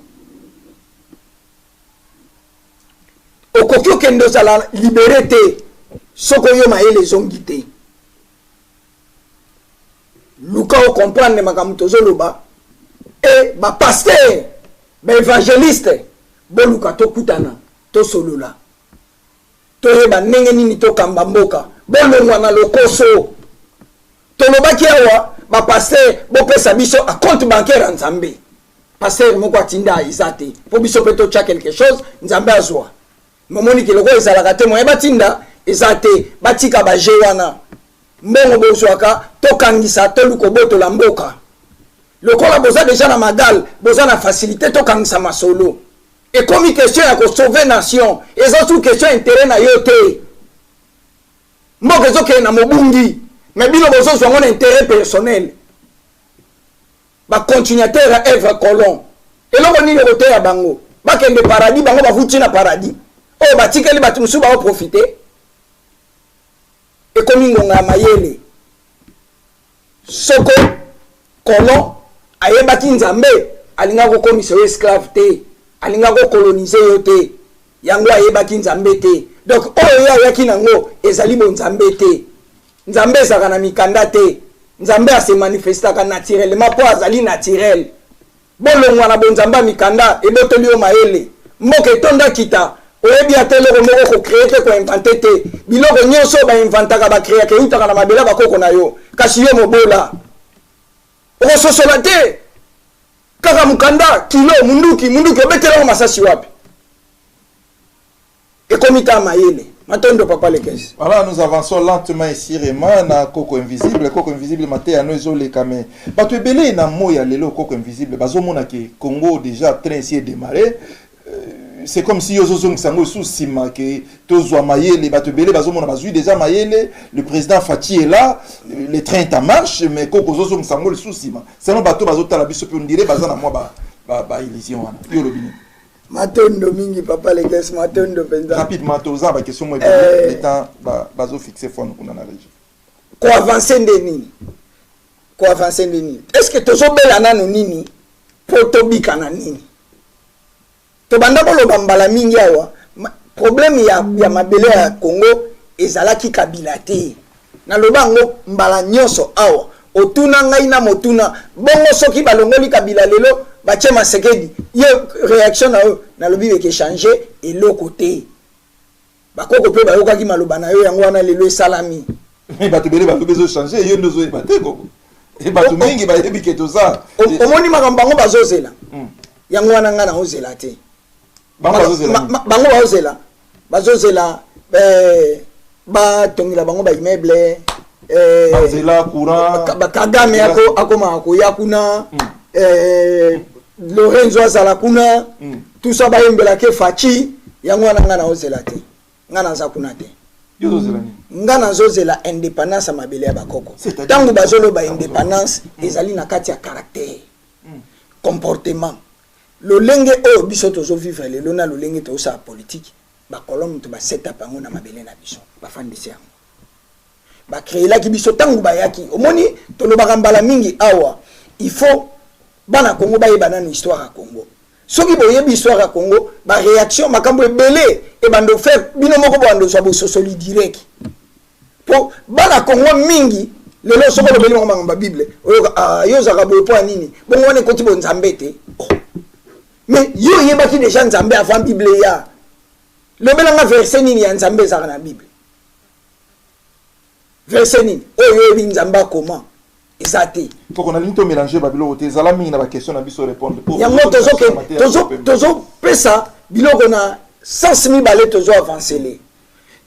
B: okoki okende ozala libéré te soko yo mayele ezongi te luka ocomprendre makambo tozoloba e bapaster baévangéliste boluka tokutana tosolola toyeba ndenge nini tokamba mboka bolongwa na lokoso tolobaki awa bapaster bopesa biso a compte bancaire ya nzambe paster moko atinda eza te po biso mpe totya quelque chose nzambe azwa momoni kiloko ezalaka te moye batinda eza te batika baje wana mbongo bozwaka tokangisa toluka obotola mboka lokola boza deja na magal boza na facilité tokangisa masolo ekomi question ya kosauve nation eza sous question intérêt na yo te mboka ezokende na mobungi me bino bozozwa ngo na intérêt personnel continuateur à œuvre colon et là on y roté à bango bakende paradis bango ba vuti na paradis oh batikeli batu musu ba profiter et comme ngonga mayele soko colon ayebaki nzambe alinga ko komisa esclave te alinga ko coloniser yo te yango ayebaki nzambe te donc oyo yaki nango ezali bo nzambe te nzambe ezaka na mikanda te nzambe se manifestaka naturellement po azali naturel bolongwa na bonzamba mikanda ebotoli yo mayele mboke tonda kita oyebi ateloko moko ko créer te ko inventer te biloko nyonso ba inventaka ba créer ke utaka na mabela bakoko na yo kasi yo mobola okososola te kaka mukanda kilo munduki obetela masasi wapi ekomita mayele matondo papa le caisse.
A: Voilà, nous avançons lentement ici vraiment na Coco invisible maté à nous les camé bato ebele na moya lelo Coco invisible bazomona ke Congo déjà train ici démarrer c'est comme si Yozozong Sango sous Sima que tozwa mayele bato ebele bazomona bazui déjà mayele le président Fati est là le train est en marche mais Coco Zozong Sango sous Sima c'est non bato bazotala biso pe on dirait bazana moi ba illusion wana yo lobini
B: matondo mingi papa les caisses matondo penza
A: rapidement toza ba question moi le temps bazo fixer fond kuna na région
B: ko avancer ndeni est-ce que tozobela nano nini po tobika na nini to banda boloba mbala mingi awa problème ya mabele ya Congo ezalaki kabila te na lobango mbala nyoso awa otuna ngai na motuna bongo soki balongoli kabila lelo bache Masekedi ye réaction na lobi ke changer et le côté bakoko pe bayoka ki maloba na yo yango wana lelo salami
A: mais bato bele ba bezo changer yo ndozo ebate koko e bato mingi ba yebi ke to ça
B: omoni makambo bango bazozela yango wana ngana ozela te bango bazozela ba tongila bango ba immeuble
A: bazela courant
B: Kagame akoma akoya kuna Lorenzo azala kuna tout ça ba yembela ke Fachi yango wana ngana ozela te ngana za kuna te ngana zozela indépendance à mabele ya bakoko tangu bazolo ba indépendance ezali na kati ya caractère comportement lo lenge o biso tozo vivre le lona lo lenge to sa politique ba kolom to ba setup yango na mabele na biso ba fandisi yango ba créer la ki biso tangu ba yaki omoni to lo bakambala mingi awa il faut bana Congo ba yeba na histoire ya Congo soki boyebi histoire ya Congo ba réaction makambo ebele e bando faire bino moko bando so bo sosoli direct po bana Congo mingi lelo soko lobeli ngoma ngamba Bible yo zaka bo po nini bongo wane koti bo nzambe te mais yo yebaki déjà nzambe avant Bible ya lobela nga verset nini ya nzambe zaka na Bible verset nini oyo yebi nzamba comment ezati
A: faut qu'on a linto mélanger babilo ote zala mingi na ba question na biso répondre
B: yango tozo pesa biloko na 100,000 balais tozo avancer le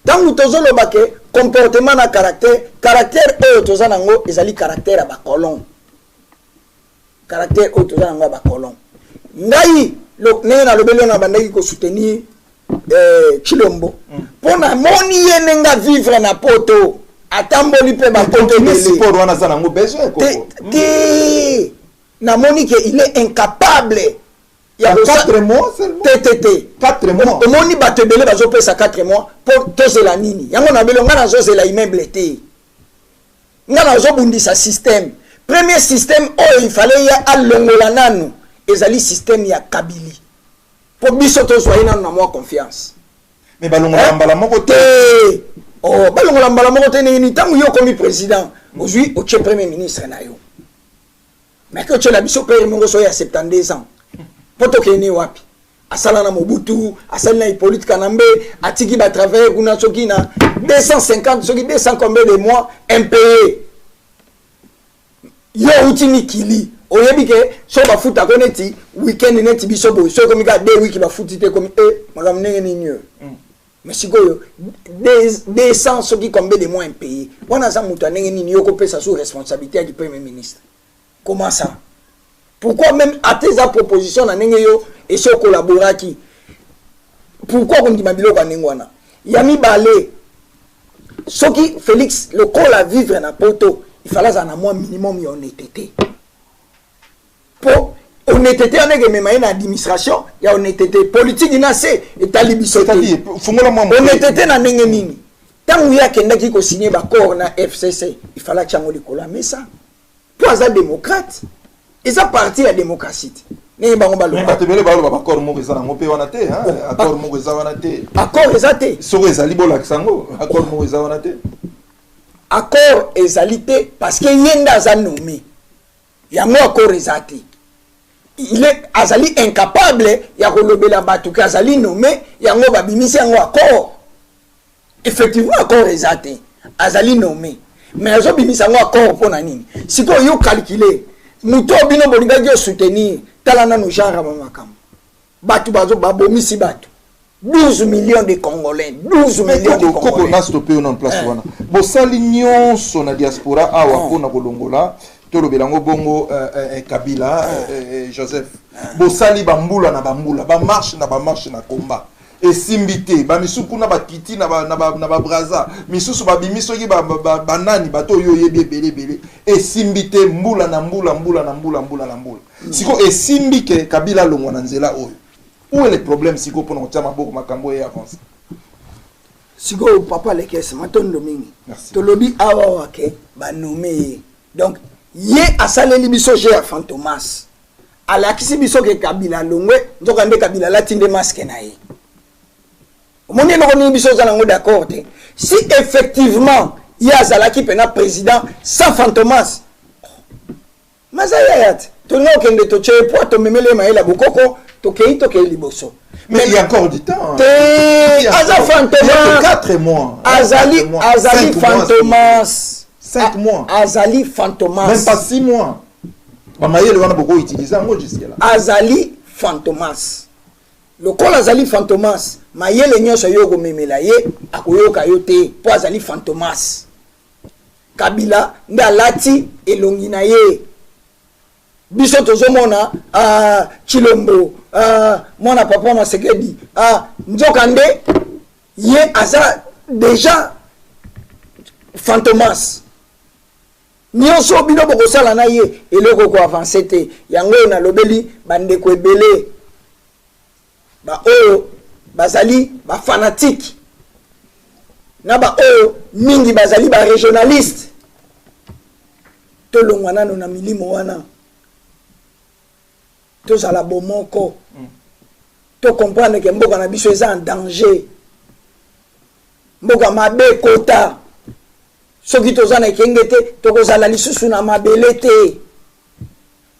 B: tangu tozo lobake comportement na caractère oyo toza nango ezali caractère ya ba colon caractère oyo toza nango ba colon ngai nene na lobelo na bandaki ko soutenir Chilombo pona moni yene nga vivre na poto atamboli pe ba poto
A: mais si pour wana za nango besoin ko
B: na moni que il est incapable
A: il y a 4 mois seulement 4 mois
B: omoni bato belé bazo pesa 4 mois pour tozela nini yango na belo ngana zozela immeuble te ngana zo bundisa système premier système il fallait ya alongola nanu ezali système ya Kabili pour biso tozwa ina na moi confiance
A: mais balongola mbala moko te balongola mbala moko te
B: ni tangu yo comme président aujourd'hui au premier ministre na yo mais que tu la biso père mongo so ya 72 ans poto kene wapi asala na Mobutu asala na Hippolyte Kanambe atiki ba travailler kuna soki na 250 soki 200 combien de mois impayé yo utini kili oyebi ke so ba futa ko neti weekend neti biso bo so komi ka 2 week ba futi te komi magam nenge ni nyo mais sikoyo 200 soki combien de mois impayé wana za mutu nenge ni yo ko pesa sous responsabilité du premier ministre. Comment ça? Pourquoi même à tes propositions na nenge yo et so collaborer qui? Pourquoi on dit mabilo kwa nengwana? Yami balé soki Félix le col à vivre na poto il fallait en moins minimum y honnêteté. pour honnêteté on est même une administration il y a honnêteté politique inacé et talibiso
A: c'est-à-dire fongola moi
B: honnêteté na ndenge nini tant il y a kenda qui ko signer ba corps na FCC il fallait chango likola mais ça pour ça démocrate et ça partie la démocratie ne bango ba
A: mais batebele ba lo ba accord mo eza na ngope wana te hein accord mo eza wana te
B: accord eza te
A: so eza libola kisango accord mo eza wana te
B: accord ezalité parce que yenda za nommé yango accord ezati il est azali incapable ya kolobela batu ka azali nommé yango babimisi yango accord effectivement accord ezati azali nommé mais azo bimisa yango accord pona nini siko yo calculer muto bino bolinga yo soutenir talana no genre mamakam batu bazo babomisi batu 12 millions de Congolais, 12 millions de Congolais.
A: Koko na stoppé en place wana. Bo sali nyonso na diaspora awa pona kolongola, tolo belango bongo Kabila, Joseph. Bo sali bambula na bambula, ba marche na combat. Et simbité, ba misuku na ba kiti na ba braza, misusu ba bimiso ki ba banani bato yo yebe belé. Et simbité mbula na mbula. Siko e simbike Kabila longwa na nzela oyo. Où est le problème si vous pouvez beaucoup makambo et avancer?
B: Si vous papa les caisses, maintenant domingue. Tolobi awa ke ba nommé. Donc yé asale libiso j'ai Fantomas. Ala kisi biso ke Kabila longwe, ndokande Kabila latinde masque na ye. Omoni no ni biso za ngo d'accord te. Si effectivement il y a Zalaki pena président sans Fantomas. Mazayat, to no kende to chepo to memele maela bokoko. Liboso.
A: Mais il y a encore du temps.
B: Il y a
A: 4 mois.
B: Azali Fantomas.
A: 5 mois.
B: Azali Fantomas.
A: Même pas 6 mois. Mamayele wana beaucoup utilisé en jusqu'à là.
B: Azali Fantomas. Le col Azali Fantomas. Mayele nyonso yoko memela ye akoyoka yote po Azali Fantomas. Kabila ndalati elongi na ye. Biso tozomona Chilombo mona papa Masekedi Nzokande ye aza déjà Fantomas nyonso bino bokosala na ye eloko ko avancer te yango na lobeli bande ko ebele ba oyo bazali ba fanatique na ba oyo mingi bazali ba régionaliste to longwana na milimo wana tous à la bomoko to comprendre que mboka na biso eza en danger mboka mabe kota soki tozana kengete to kozala lisusu na mabele te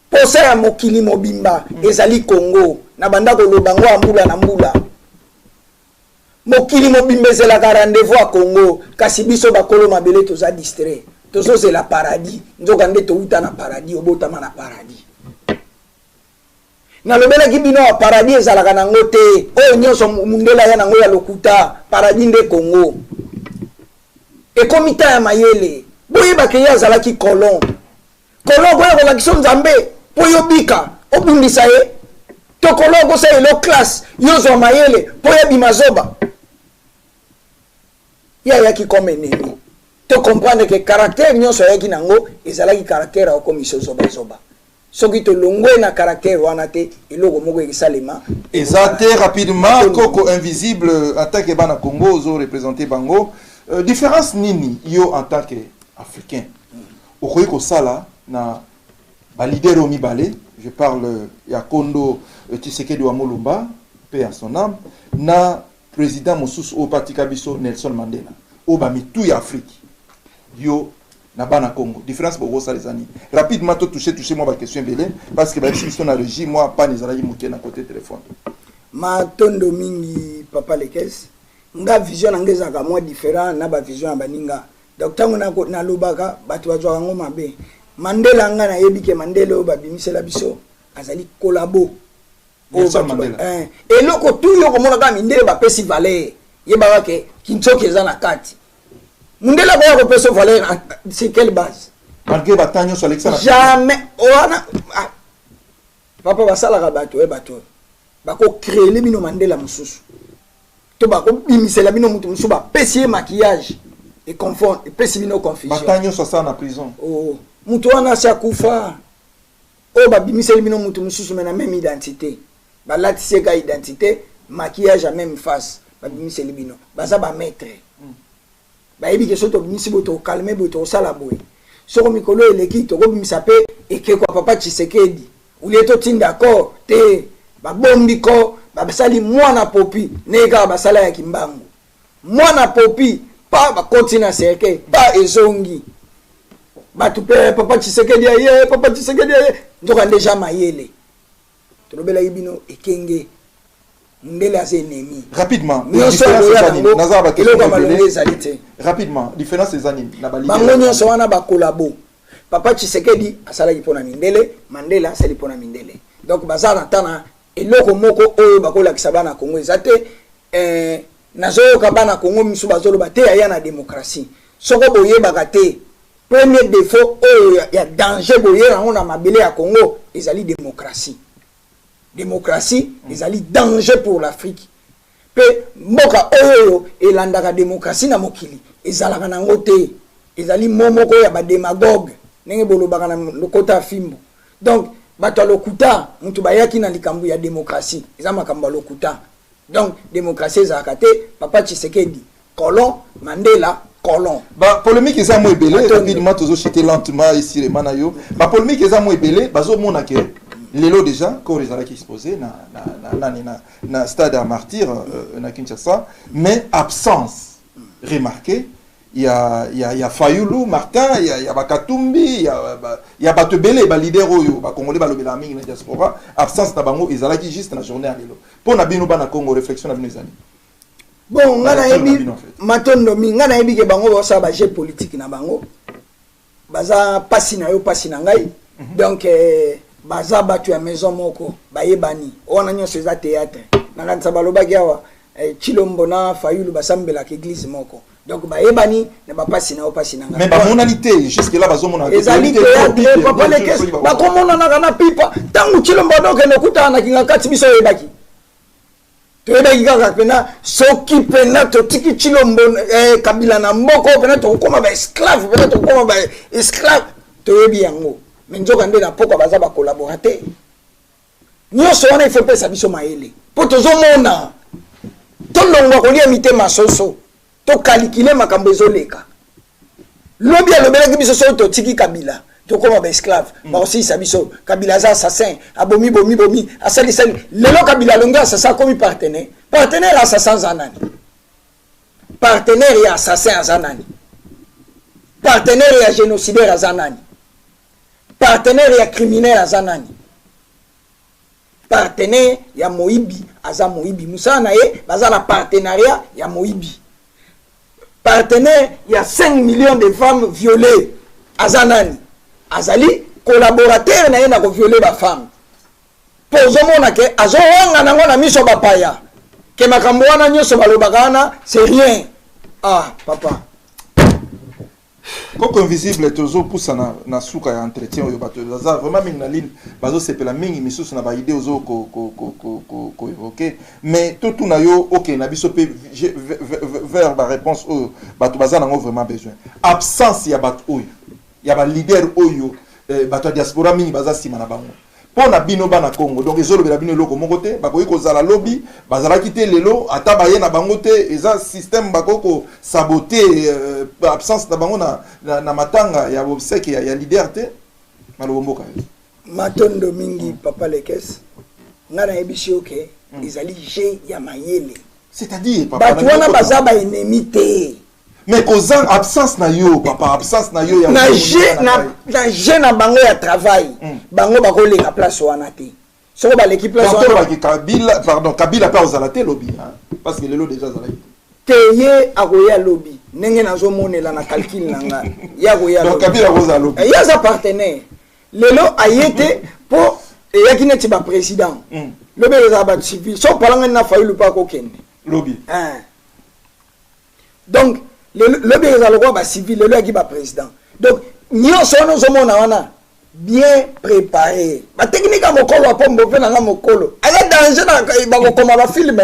B: posa ya mokili mobimba ezali Congo na banda ko lobango ambula na mbula mokili mobimba ezela ka rendez-vous à Congo kasi biso bakolo mabele toza distrait tozo c'est la paradis nzoka nde to uta na paradis obotama na paradis na lobela kibino wa paradis ezalaka nango te oyo nyonso mundela ya nango ya lokuta paradis nde Congo ekomita ya mayele boyeba ke ya zalaki kolon boya kolakisa nzambe po yobika obundisa ye to kolon kosa elo classe yozwa mayele po yebima zoba ya yaki comme ennemi to comprendre que caractère nyonso yaki nango ezalaki caractère a komiso zoba soki to longwe na caractère wana te eloko moko esalema
A: ezate rapidement Koko invisible en tant que bana Congo zo représenter bango différence nini yo en tant que africain okoyi ko sala na ba leader o mibale je parle ya Kondo Tshisekedi wa Mulumba paix à son âme na président mosusu au parti kabiso Nelson Mandela o ba mitu ya Afrique yo na bana Congo différence pour ça les amis rapidement to toucher moi ba question belé parce que ba situation na régime moi pas les alali muté na côté téléphone
B: ma tondo mingi papa lekes nga vision ngeza ka moi différent na ba vision ya baninga donc tango na lobaka batu bazwa ngo mabe Mandela nga na yebike Mandela ba bimisela biso azali kolabo eloko tu yo komona ka mindele ba pesi valeur yeba ke kinchoke za na kati Mandela va repasser valeur c'est quelle base
A: malgré batanyo sur Alexandre
B: jamais ona papa basala ka bato bako créer les bino Mandela mususu to bako bimisela bino mutu mususu ba pesi maquillage et confond et pesi bino confusion
A: batanyo sur ça na prison
B: mutu wana sa kufa oh babimiseli bino mutu mususu mena même identité balatisi ka identité maquillage à même face babimiseli bino baza ba maître bayebi ke soto bimisi boto calmer boto sala boy soko mikolo eleki to ko bimisa pe eke kwa papa Tshisekedi uleto tinda d'accord te babombi ko babasali mwana popi neka basala ya kimbangu mwana popi pa bakoti na seke pa ezongi batu pe papa Tshisekedi ye ndoka deja mayele tolobela ibino ekenge ndele ase ennemi
A: rapidement rapidement différence des années na bali
B: bango nyonso wana bakolabo papa Tshisekedi asalaki pona mindele Mandela asali pona mindele donc bazana tana eloko moko oyo bakolakisa bana Kongo ezate nazoyoka bana Kongo misu bazoloba te ya na démocratie soko boyebaka te premier défaut oyo ya danger boyera on a mabele ya Congo ezali démocratie ezali danger pour l'Afrique pe mboka oyo elandaka démocratie na mokili ezalaka nango te ezali momoko ya ba démagogue ndenge bolobaka na lokota fimbo donc bato lokuta mutu bayaki na likambo ya démocratie eza makambo lokuta donc démocratie ezalaka te papa Tshisekedi colon Mandela colon
A: ba polémique eza mo ebele rapidement tozo chiter lentement ici les manayo ba polémique eza mo ebele bazo mona ke lelo déjà quand les allaki exposé na stade à martyr na Kinshasa mais absence remarquée il y a Fayulu Martin il y a Bakatumbi il y a bato belé ba leader oyo ba congolais ba lobela mingi na diaspora absence na bango ezalaki juste na journée à lelo pour na bino ba na Congo réflexion na bino ezali
B: bon ngana yebi matondo mi ngana yebi ke bango bosa ba jeu politique na bango baza pasi na yo pasi na ngai donc baza batu ya maison moko bayebani ona nyonso eza théâtre na kanisa balobaki awa Chilombo na Fayulu basambela ke église moko donc bayebani na bapasi na yo pasi na ngai
A: mais ba monalité jusque là bazo mona
B: ezali théâtre papa les caisses bakomona na kana pipa tangu Chilombo donc ne kutana na kinga kati biso yebaki toyebaki kaka pena soki pena totiki Chilombo Kabila na mboko pena tokoma ba esclave pena tokoma ba esclave toyebi yango menjoka nde na poko baza ba collaborateur nyonso wana ifo pesa biso maele po tozomona tolongwa kolia mitema soso to calculer makambo ezoleka lobi alobelaki biso so totiki Kabila tokoma ba esclave ba aussi sa biso Kabila za assassin abomi bomi asali lelo Kabila longa assassin comme partenaire assassin zanani partenaire ya assassin zanani partenaire ya génocidaire zanani partenaire ya criminel azanani partenaire ya moibi aza moibi musana ye bazala partenariat ya moibi partenaire ya 5 millions de femmes violées azanani azali collaborateur na ye na ko violer ba femme pozo mona ke azo wanga nango na miso bapaya ke makambo wana nyoso balobakana c'est rien ah papa
A: Koko invisible tozo poussa na suka ya entretien oyo bato baza vraiment mingi na ligne bazo sepela mingi misusu na ba idée ozo ko évoquer mais tout na yo OK na biso pe vers ba réponse oyo bato baza nango vraiment besoin absence ya bato oyo ya ba leader oyo bato diaspora mingi baza sima na bango pona bino bana Congo donc ezolobela bino loko moko te bakoyi kozala lobby bazala kité lelo ata baye na bango te eza système bakoko saboter absence na bango na matanga ya obsèque ya leader te malobomboka
B: matondo mingi papa lekes ngana yebishi oke ezali je ya mayele
A: c'est-à-dire papa
B: batu wana baza ba ennemi te
A: mais causant absence na yo papa absence na yo ya
B: na je na bango ya travail bango bakolenga place wana te soko baleki place wana
A: Kabila pa ozala te lobby parce que lelo déjà zala
B: te ye akoya lobby ndenge nazomonela na calcul na nga ya koya
A: donc Kabila ozala lobby
B: ya za partenaire lelo ayete po eyaki neti ba président lobe eza ba civil so palanga na Fayulu pa ko kende
A: lobby
B: donc le bien le roi civil le qui va président donc nous sommes bien préparés la technique à mon colo à pompe na mon colo elle est danger dans comme la film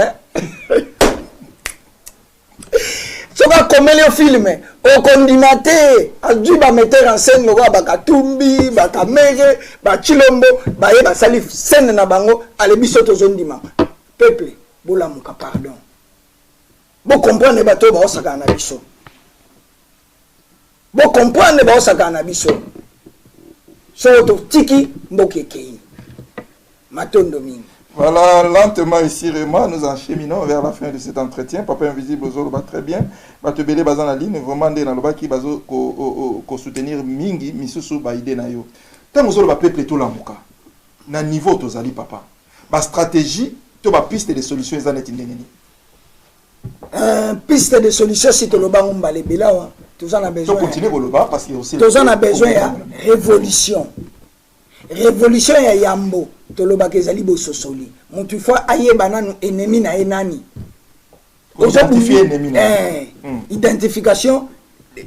B: soka komeli o filme o kondimate azui ba metteur en scène lokola bakatumbi bakamere bachilombo baye basali scène na bango ale biso tozondima peuple bolamuka pardon bo comprendre bato baosaka na biso bo comprendre baosaka na biso so to tiki mbokekei matondo mingi.
A: Voilà, lentement et sérieusement, nous encheminons vers la fin de cet entretien. Papa Invisible, Ozolo va très bien. Va te belé bazan la ligne, vraiment de la qui bazo ko soutenir mingi misusu ba ide na yo. Tant Ozolo va peuple tout l'amuka. Na niveau tozali papa. Ba stratégie, to ba piste de solutions ezanet ndengeni.
B: Piste de solutions si to lo ba ngomba le belawa. Tous en a besoin.
A: To continuer boloba parce que aussi
B: tous en a besoin de révolution. Révolution ya yambo toloba kezali bososoli mutu fois ayeba nanu ennemi na enani
A: identifier ennemi
B: identification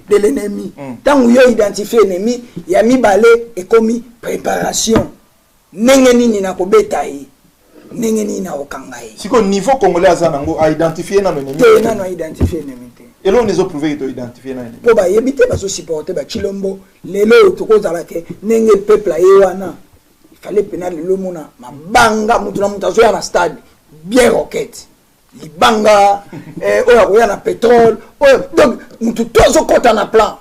B: de l'ennemi tant yo identifier ennemi ya mibale ekomi préparation ndenge nini na kobeta ye ndenge nini na okanga ye
A: siko niveau congolais azanango a identifier nanu ennemi
B: te nanu identifier ennemi te
A: et là on les a prouvé que identifier nanu
B: po ba yebite baso supporter ba chilombo lelo tokozala ke ndenge peuple aye wana fallait pénal le mona mabanga mutuna mutazo ya na stade bien roquette libanga oya na pétrole donc mutu tozo kota na plan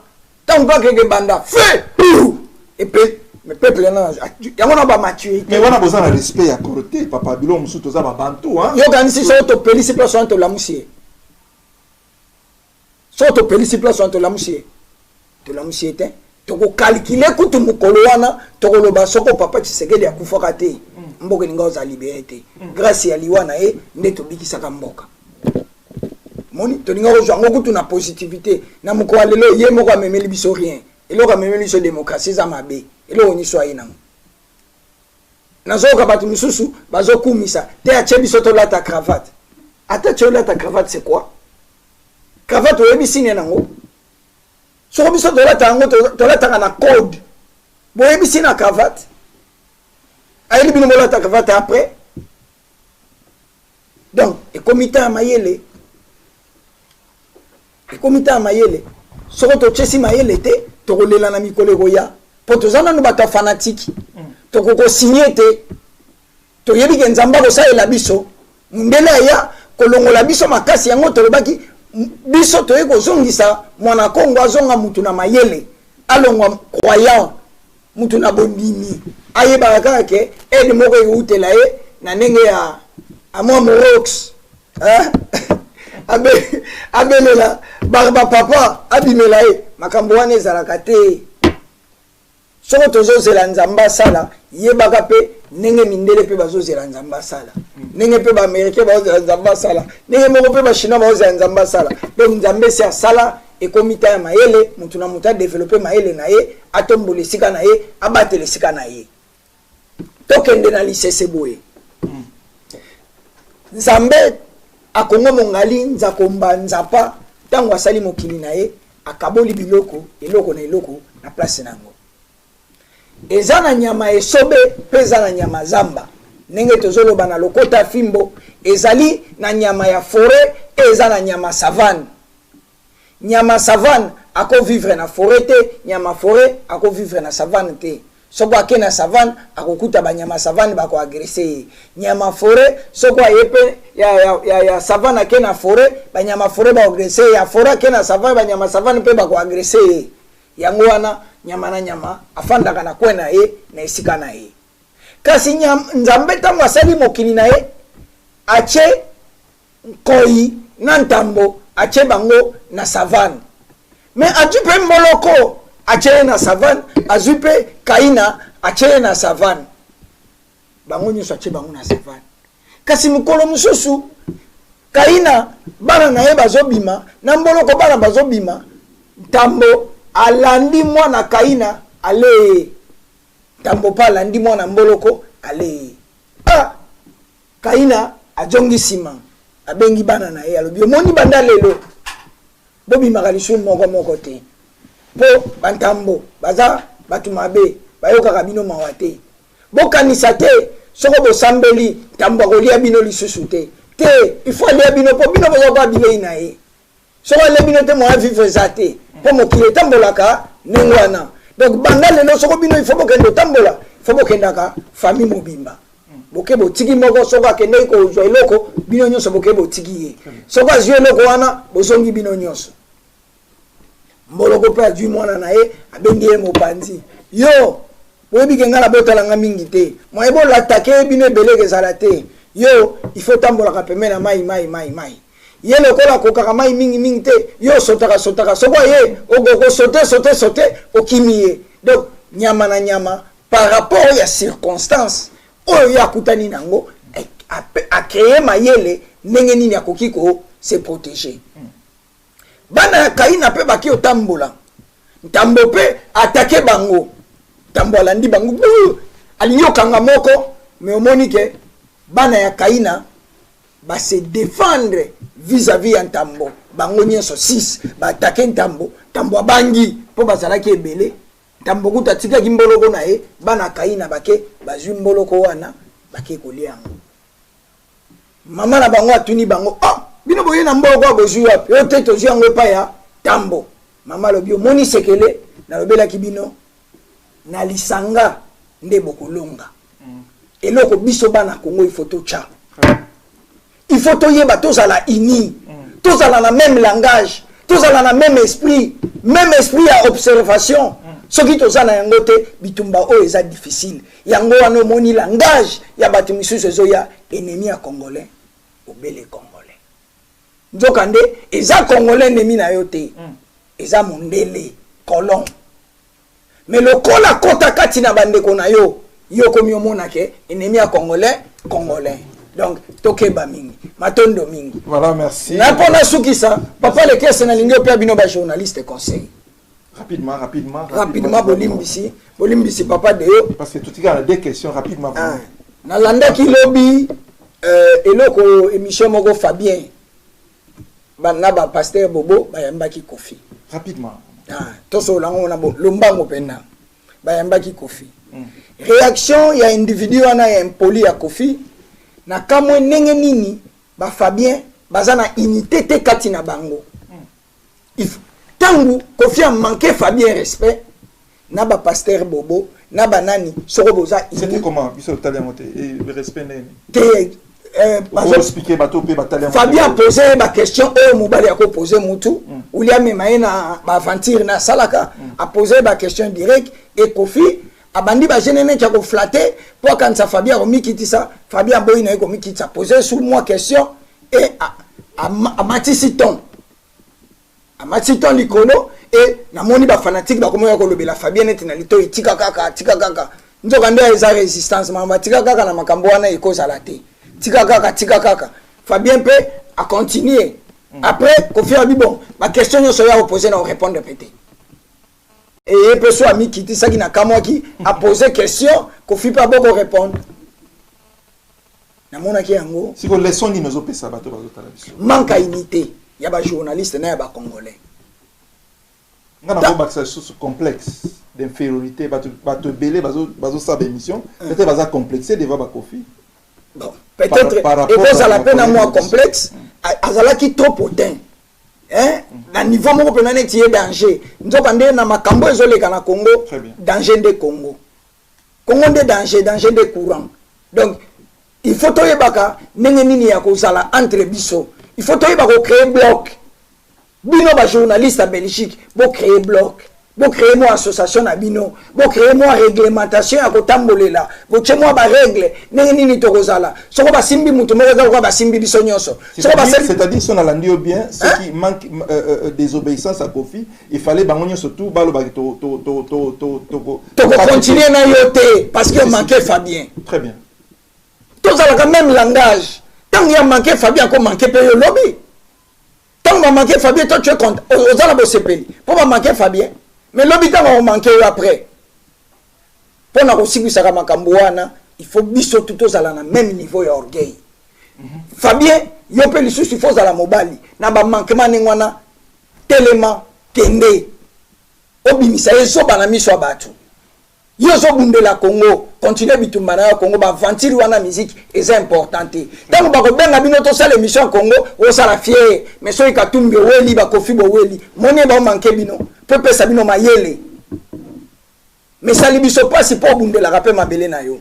B: tant pas que banda feu et puis mais peuple na yango ba maturité
A: mais wana besoin de respect à côté papa bilo musu toza ba bantu hein
B: yo ganisi so to pelisi place on to la musie so to pelisi place on to la musie te toko calculer kutu mukolo wana toko loba soko papa Tshisekedi akufaka te mboka ninga oza libéré te grâce ya liwana e nde tobikisaka mboka moni toninga kozwa kutu na positivité na mukolo lelo ye moko amemeli biso rien eloko amemeli biso démocratie za mabe eloko ni soyi nango nazoka batu misusu bazokumisa te ache biso tolata cravate ata tolata cravate c'est quoi cravate oyebi signe nango so biso tolata na code boyebisi na cravate ayeli bino molata cravate après donc ekomita ya mayele soko tochesi mayele te tokolela na mikolo koya po toza nanu bato fanatique tokokosinye te toyebi ke nzambe akosalela biso mundele aya kolongola biso makasi yango tolobaki biso toye kozongisa mwana Kongo azonga mutu na mayele alongwa croyant mutu na bondimi ayeba kaka ke ede moko eutela ye na ndenge ya amwa morox abelela barba papa abimela ye makambo wana ezalaka te soko tozozela nzamba sala yebaka pe ndenge mindele pe bazozela nzamba sala ndenge pe ba américain bazozela nzamba sala ndenge moko pe ba chinois bazozela nzamba sala donc nzambe si asala ekomita ya mayele mutu na mutu développer mayele na ye atombola sika na ye abatele sika na ye tokende na lisese boye nzambe akongo mongali nzakomba nzapa tango asali mokili na ye akaboli biloko eloko na eloko na place nango eza na nyama esobe pe eza na nyama zamba ndenge tozoloba na lokota fimbo ezali na nyama ya forêt eza na nyama savane nyama savane ako vivre na forêt te nyama forêt ako vivre na savane te soko ake na savane akokuta banyama savane bako agresse nyama forêt soko ayepe ya savane ake na forêt banyama forêt ba agresse ya forêt ake na savane banyama savane pe bako agresse yango wana nyama na nyama afandaka na kwena ye na esika na ye kasi nzambe tango asali mokili na ye ache nkoi na ntambo ache bango na savane mais azwi pe moloko ache na savane azwi pe kaina ache na savane bango nyonso ache bango na savane kasi mokolo mosusu kaina bana na ye bazobima na mboloko bana bazobima ntambo alandi mwana kaina ale tambo pa alandi mwana mboloko ale kaina ajongi sima abengi bana na ye alobi omoni banda lelo bobimaka lisu moko te po bantambo baza batu mabe bayokaka bino mawa te bokanisa te soko bosambeli tambo akolia bino lisusu te il faut alia bino po bino bozoka bilei na ye so le bino te mo vivre zate po mo kile tambolaka nengwana donc bandale no soko bino il faut que ndo tambola il faut que ndaka famille mobimba boke botiki moko soko akende ko zwa eloko bino nyonso boke botiki ye soko azwe eloko wana bozongi bino nyonso mboloko pe azwi mwana na ye abengi ye mopanzi yo boyebi ke ngala botalanga mingi te mo ebo l'attaquer bino ebeleke ezala te yo il faut tambolaka pembeni na mai ye lokola kokaka mai mingi te yo sotaka soko ye ogoko sauter okimi ye donc nyama na nyama par rapport ya circonstance oyo ya kutani nango a créer mayele ndenge nini akoki ko se protéger bana kaina pe baki otambola ntambo pe attaquer bango tambo alandi bango alinyo kanga moko mais omoni ke bana ya kaina ba se défendre vis-à-vis ya ntambo bango nyonso 6 ba attaquer ntambo abangi po bazalaki ebele ntambo kuta tikaki mboloko na ye bana kaina bake bazwi mboloko wana bake kolia yango mama na bango atuni bango bino boye na mboloko abozwi wapi yo te tozwi yango epai ya tambo mama lobi omoni sekele nalobelaki bino na lisanga nde bokolonga eloko biso bana Congo il faut tocha il faut toyeba tozala ini tozala na même langage tozala na même esprit ya observation soki tozala yango te bitumba o eza difficile yango wana omoni langage ya bato misusu ezoya ennemi ya congolais obele congolais nzokande eza congolais ennemi na yo te eza mondele colon mais lokola kota kati na bandeko na yo komi omona ke ennemi ya congolais donc tokeba mingi matondo mingi
A: voilà merci
B: na pona sukisa papa le kese na lingi opia bino ba journaliste conseil rapidement bolimbisi papa de yo
A: parce que tout il y a deux questions rapidement
B: na landa ki lobi eloko émission moko Fabien na ba pasteur Bobo bayambaki Kofi
A: rapidement
B: toso lango na bo lombango pena bayambaki Kofi réaction ya individu wana ya impoli ya Kofi na kamwe ndenge nini ba Fabien bazana unité te kati na bango tangu Kofi a manqué Fabien respect na ba pasteur Bobo na banani soko boza
A: c'était comment biso talent et le respect
B: te
A: expliquer bateau pe batalent
B: Fabien a posé ba question o mobali a posé mutu ulia mema na ba aventure na salaka a posé ba question direct et Kofi abandi ba jenene qui a flatté pour quand ça Fabien a mikitisa Fabien boy na ko mikitisa poser sur moi question et à matisiton likolo et na moni ba fanatique ba komo ya ko lobela Fabien net na lito tika kaka nzoka ndia eza resistance mama tika kaka na makambo wana ekozala te tika kaka Fabien peut a continuer après Kofi a dit bon ma question nyonso ya poser na répondre pété et peut soit ami qui ça qui na kamwa qui a posé question Kofi pas beaucoup répondre na mona ki yango
A: si ko leçon ni nozo pesa bato bazotala biso
B: manque à unité ya ba journaliste na ya ba congolais
A: ngana ko baksa sous complexe d'infériorité bato belé bazo sa émission peut-être baza complexé devant ba Kofi
B: bon peut-être et puis ça la peine à moi complexe azala qui trop potin na niveau moko pena net yé danger nzokande na makambo ezoleka na Congo danger de Congo de danger de courant donc il faut toyebaka ndenge nini ya kozala entre biso il faut toyeba ko créer bloc bino ba journaliste à Belgique bo créer bloc bo créer moi association na bino bo créer moi réglementation ya kotambolela bo tche moi ba règle ndenge nini tokozala soko ba simbi mutu moko za ba simbi biso nyonso
A: c'est-à-dire son alandio bien ce qui manque désobéissance à Kofi il fallait bangonyo surtout balo ba to
B: continuer na yote parce que manquait Fabien
A: très bien
B: tous à la même langage tant il y a manqué Fabien comme manqué pe yo lobby tant va manquer Fabien toi tu es content aux ala bo sepeli pour va manquer Fabien mais lobby tant va manquer après pour na kosikisa makambo wana il faut biso tout à la même niveau ya orgueil Fabien yo pe lisusu il faut za la mobali na ba manquement ningwana telema kende obimisa yeso bana miso abatu yo zo bundela Congo continuer bitumba na Congo ba ventile wana musique est importante tant ba ko benga bino to sala émission Congo o sala fier mais so ikatumbi weli ba kofi bo weli moni ba manke bino pepe sabino mayele mais sali biso pas si pour bundela rapé mabele na yo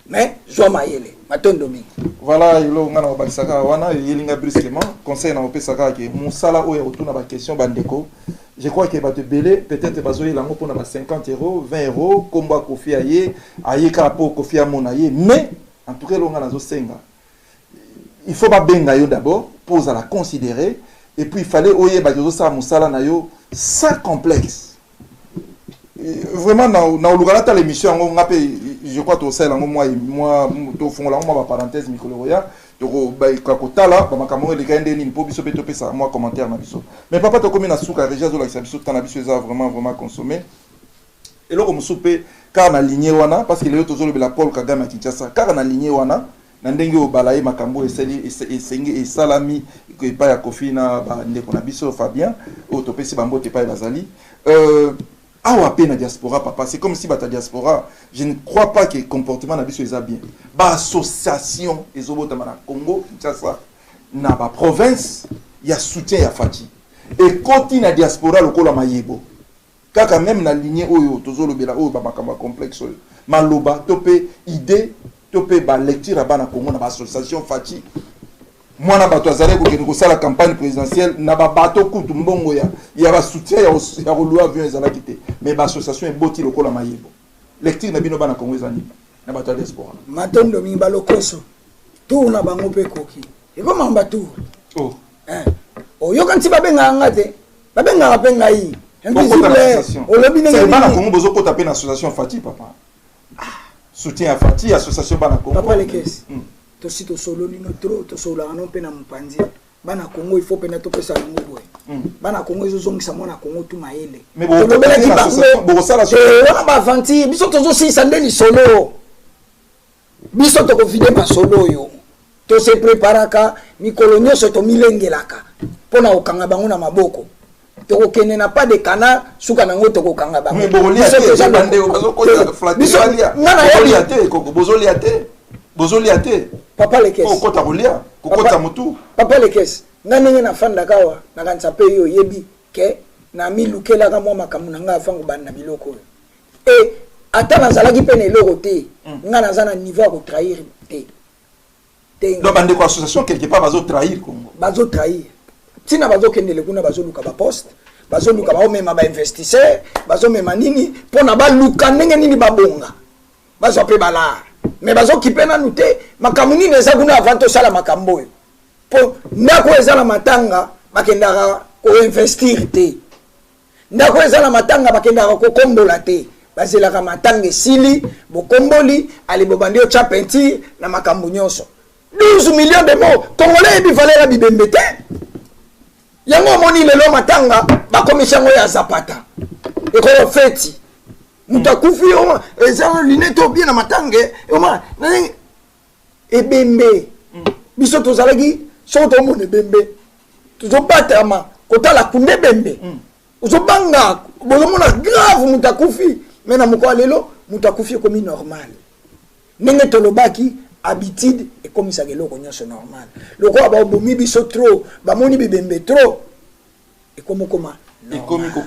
B: mais zo mayele matondo mi
A: voilà ilo ngana obalisaka wana yelinga brusquement conseil na opesaka ke musala oya otuna ba question bandeko. Je crois que va te belé peut-être bazoyer lango pour 50 €, 20 €, combat kofi aye, aye karapo kofi amonaye, mais en tout cas longa nazo senga. Il faut pas benga yo d'abord pour la considérer et puis il fallait oye bazozo sa musala na yo sans complexe. Vraiment na olugala ta l'émission ngo ngape je crois to sala ngo moi to fongola ngo ba parenthèse mikoloya. Donc, kakotala, bamakamon les gars ndeni po biso beto pesa moi commentaire na biso. Mais papa to komi na suka reja zo la biso tana biso eza vraiment consommé. Et là comme soupe car na lignée wana parce que le to zo le la Paul Kagame Kinshasa car na lignée wana na ndenge o balaye makambo eseli esengi e salami ko pa ya Kofi na ba ndeko na biso Fabien o to pesi bambo te pa bazali. Awa pe na diaspora papa c'est comme si bata diaspora je ne crois pas que le comportement na biso eza bien ba association ezobota na Congo Kinshasa na ba province ya soutien ya Fati et continue na diaspora lokola mayebo kaka même na lignée oyo tozolobela oyo ba makamba complexe oyo maloba topé idée topé ba lecture ba na Congo na ba association Fati mwana bato azale ko kene ko sala campagne présidentielle na ba bato kutu mbongo ya ba soutien ya rolua avion ezala kité mais ba association e boti lokola mayebo lecture na bino bana Congo ezani na bato diaspora
B: matondo mi balokoso tout na bango pe koki e ko mamba tout o yo kanti babenga ngate babenga babenga yi invisible o lobi
A: c'est bana Congo bozo ko taper na association Fati papa soutien à Fati association bana Congo
B: papa les caisses to sito solo lino trop to solo ano pe na mpanzi bana Congo il faut pe na to pesa ngo boy bana Congo ezozongisa mwana Congo tu maele
A: mais bon bo sala
B: wana ba vanti biso tozo si sandeli solo biso to ko vide ba solo yo to se preparaka mikolo nyoso to milengelaka pona okanga bango na maboko to ko kene na pas de kana suka nango to ko kanga bango
A: mais bo lia te bande o bazo ko flatter lia te ko bozo lia te bozoli ate
B: papa les caisses
A: kokota kolia kokota mutu
B: papa les caisses ngane na fanda kawa na kanisa pe yo yebi ke na milukela ka mwa makamu na nga fango bana biloko et atana zalaki pe na eloko te ngana zana niveau ya ko trahir te
A: donc bande ko association quelque part bazo trahir Congo
B: bazo trahir tina bazo kendele kuna bazo luka ba poste bazo luka ba mema ba investisseur bazo mema nini pona ba luka ndenge nini babonga bazo pe bala mais bazo kipena nute makamuni neza kuna avant sala makambo po ndako ezala matanga bakendaka ko investir te ndako ezala matanga bakendaka ko kombola te bazelaka matanga esili bokomboli ali bobandi o chapenti na makambo nyonso 12 millions de mots congolais bi valera bibembe te yango moni lelo matanga bakomishango ya Zapata ekolo feti mutakufi oma ezana lineto bien na matange oma ebembe biso tozalaki soto mone bembe tuzobatama kotala kunde bembe uzobanga bolomona grave mutakufi mena moko lelo mutakufi komi normal ndenge tolobaki habitude et comme ça geloko nyonso normal loko ba bomi biso trop ba moni bibembe trop et comme
A: et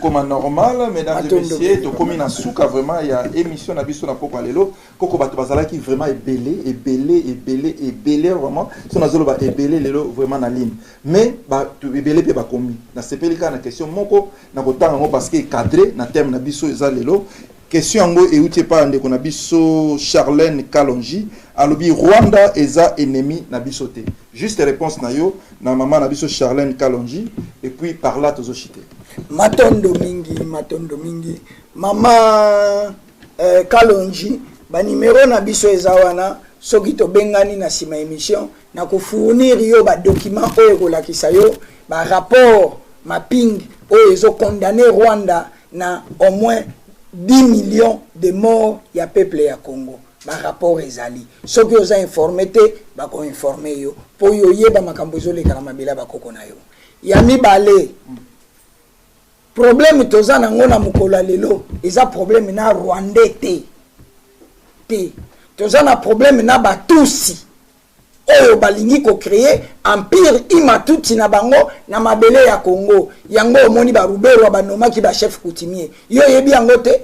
A: comme normal mesdames et messieurs to comme na suka vraiment il y a émission na biso na poko lelo koko bato bazala qui vraiment est belé vraiment so na zolo ba belé lelo vraiment na ligne mais ba to belé pe ba komi na sepelika na question moko na kotanga ngo parce que cadré na thème na biso eza lelo question ngo e utie pa ndeko na biso Charlène Kalonji alobi Rwanda eza ennemi na biso te juste réponse na yo na maman na biso Charlène Kalonji et puis par là tozo chité
B: matondo mingi mama Kalonji ba numéro na biso eza wana soki to bengani na sima émission na ko fournir yo ba document oyo ko lakisa yo ba rapport mapping oyo ezo condamner Rwanda na au moins 10 millions de morts ya peuple ya Congo ba rapport ezali soki oza informé te ba ko informer yo po yo yeba makambo ezoleka na mabela ba koko na yo ya mibale problème toza nango na mukolo lelo eza problème na Rwanda te te toza na problème na batusi oyo balingi ko créer empire imatuti na bango na mabele ya Congo yango omoni ba Rubero banomaki ba chef coutumier yo yebi yango te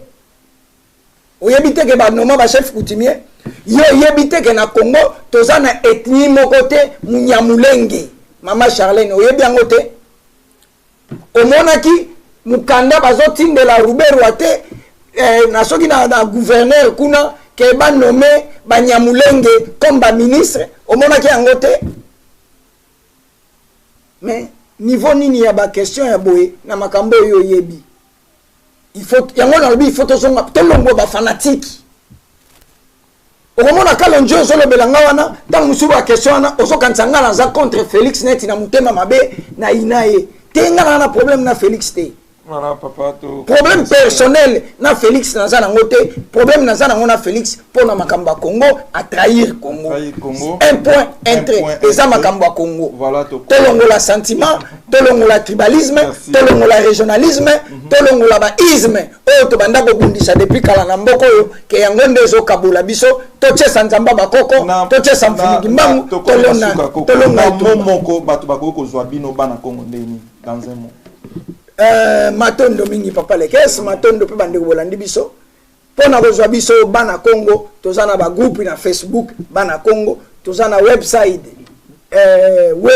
B: oyebi te ke banoma ba chef coutumier yo yebi te ke na Congo toza na ethnie moko te Munyamulenge mama Charlene oyebi yango te omonaki mukanda bazotindela Rubero ate na soki na gouverneur kuna ke ba nommé Banyamulenge comme ba ministre omonaki yango te mais niveau nini ya ba question ya boye na makambo yo yebi il faut yango na lobi il faut tozonga tolongo ba fanatique okomona kalonjo zolo belanga wana tant musuba ba question wana ozokantsanga na za contre Félix Neti na mutema mabe na inaye tenga na problème na Félix te.
A: Voilà, papa,
B: problème personnel na Félix naza nango te problème naza nango na Félix pour na makamba Congo à trahir Congo. Un point entré et ça makamba Congo.
A: Voilà,
B: tolongo la sentiment, tolongo la tribalisme, tolongo la régionalisme, tolongo la baisme. Oh to banda ko bundisa depuis kala na mboko yo ke yango ndezo kabula biso to tshesa nzamba bakoko to tshesa mfungi mbangu tolonga
A: momoko bato bakoko zwa bino bana Congo ndeni dans un mot.
B: Matondo mingi papa lekes matondo pe bande bolandi biso pona kozwa biso bana Congo tozana ba groupe na Facebook bana Congo tozana website we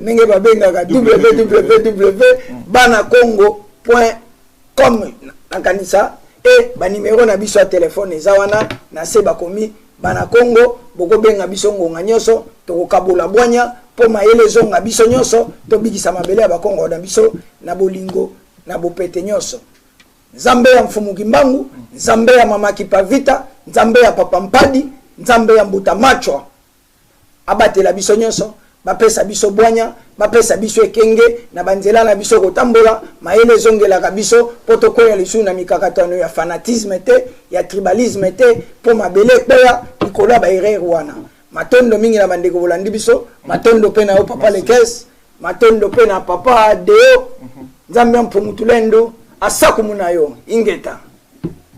B: nenge babenga www.banacongo.com nakanisa et ba numéro na biso ya téléphone ezawana na se bakomi bana Congo boko benga biso ngonga nyoso tokokabola bwanya po mayele zonga biso nyoso to bikisa mabele ya bakongo na biso na bolingo na bopete nyoso nzambe ya mfumu kimbangu nzambe ya mama kipavita nzambe ya papa mpadi nzambe ya mbuta machwa abatela biso nyoso bapesa biso bwanya bapesa biso ekenge na banzela na biso kotambola mayele zongela ka biso poto koya lisu na mikakatano ya fanatisme te ya tribalisme te po mabele kpeya nikola ba erreur wana matondo mingi na bandeko bolandi biso matondo pe na yo papa lekes matondo pe na papa deo nzambe mpumutulendo asakumu na yo ingeta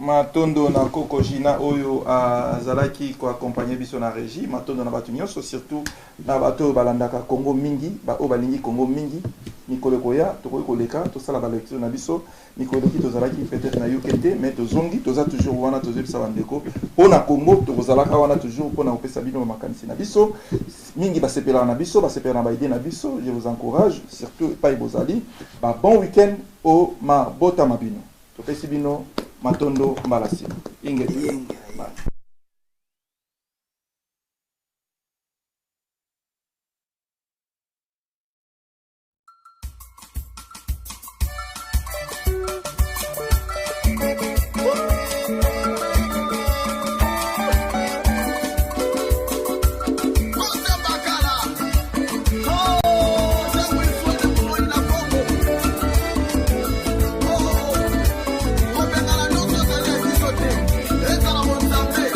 A: matondo na koko jina oyo azalaki ko accompagner biso na régie matondo na batu nyonso surtout na bato balandaka Congo mingi ba o balingi Congo mingi Nicole Koya to ko leka to sala ba lecture na biso Nicole ki to zalaki peut-être na UKT mais to zongi to za toujours wana to zebisa bandeko pona Congo to zalaka wana toujours pona opesa bino makanisi na biso mingi ba sepela na biso ba sepela na ba idée na biso je vous encourage surtout pas ibozali ba bon week-end au ma bota mabino to pesi bino matondo malasi inge
G: Esa la montaña.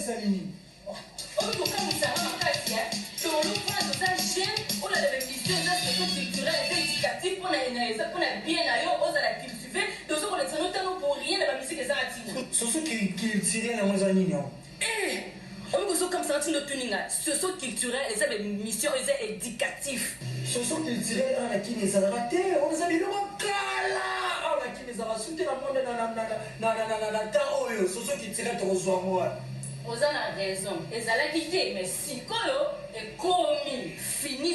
G: ça nini
H: on peut comme ça en cas dans le point de ça j'aime on a des missions de culturelle et éducative pour la bien ailleurs aux à la cultiver de ce qu'on est notamment pour rien de la musique et ça latine
G: ce qui tirait la moins nini
H: on peut comme ça de tuning ce sont culturel et ça des missions et éducatifs
G: ce sont culturels on a qui les a ratés on a mis le kala on a qui les a rassouté la monde na tao yo ce sont culturels to reçoit moi
H: on a raison et ça l'a quitté mais si kolo est commis fini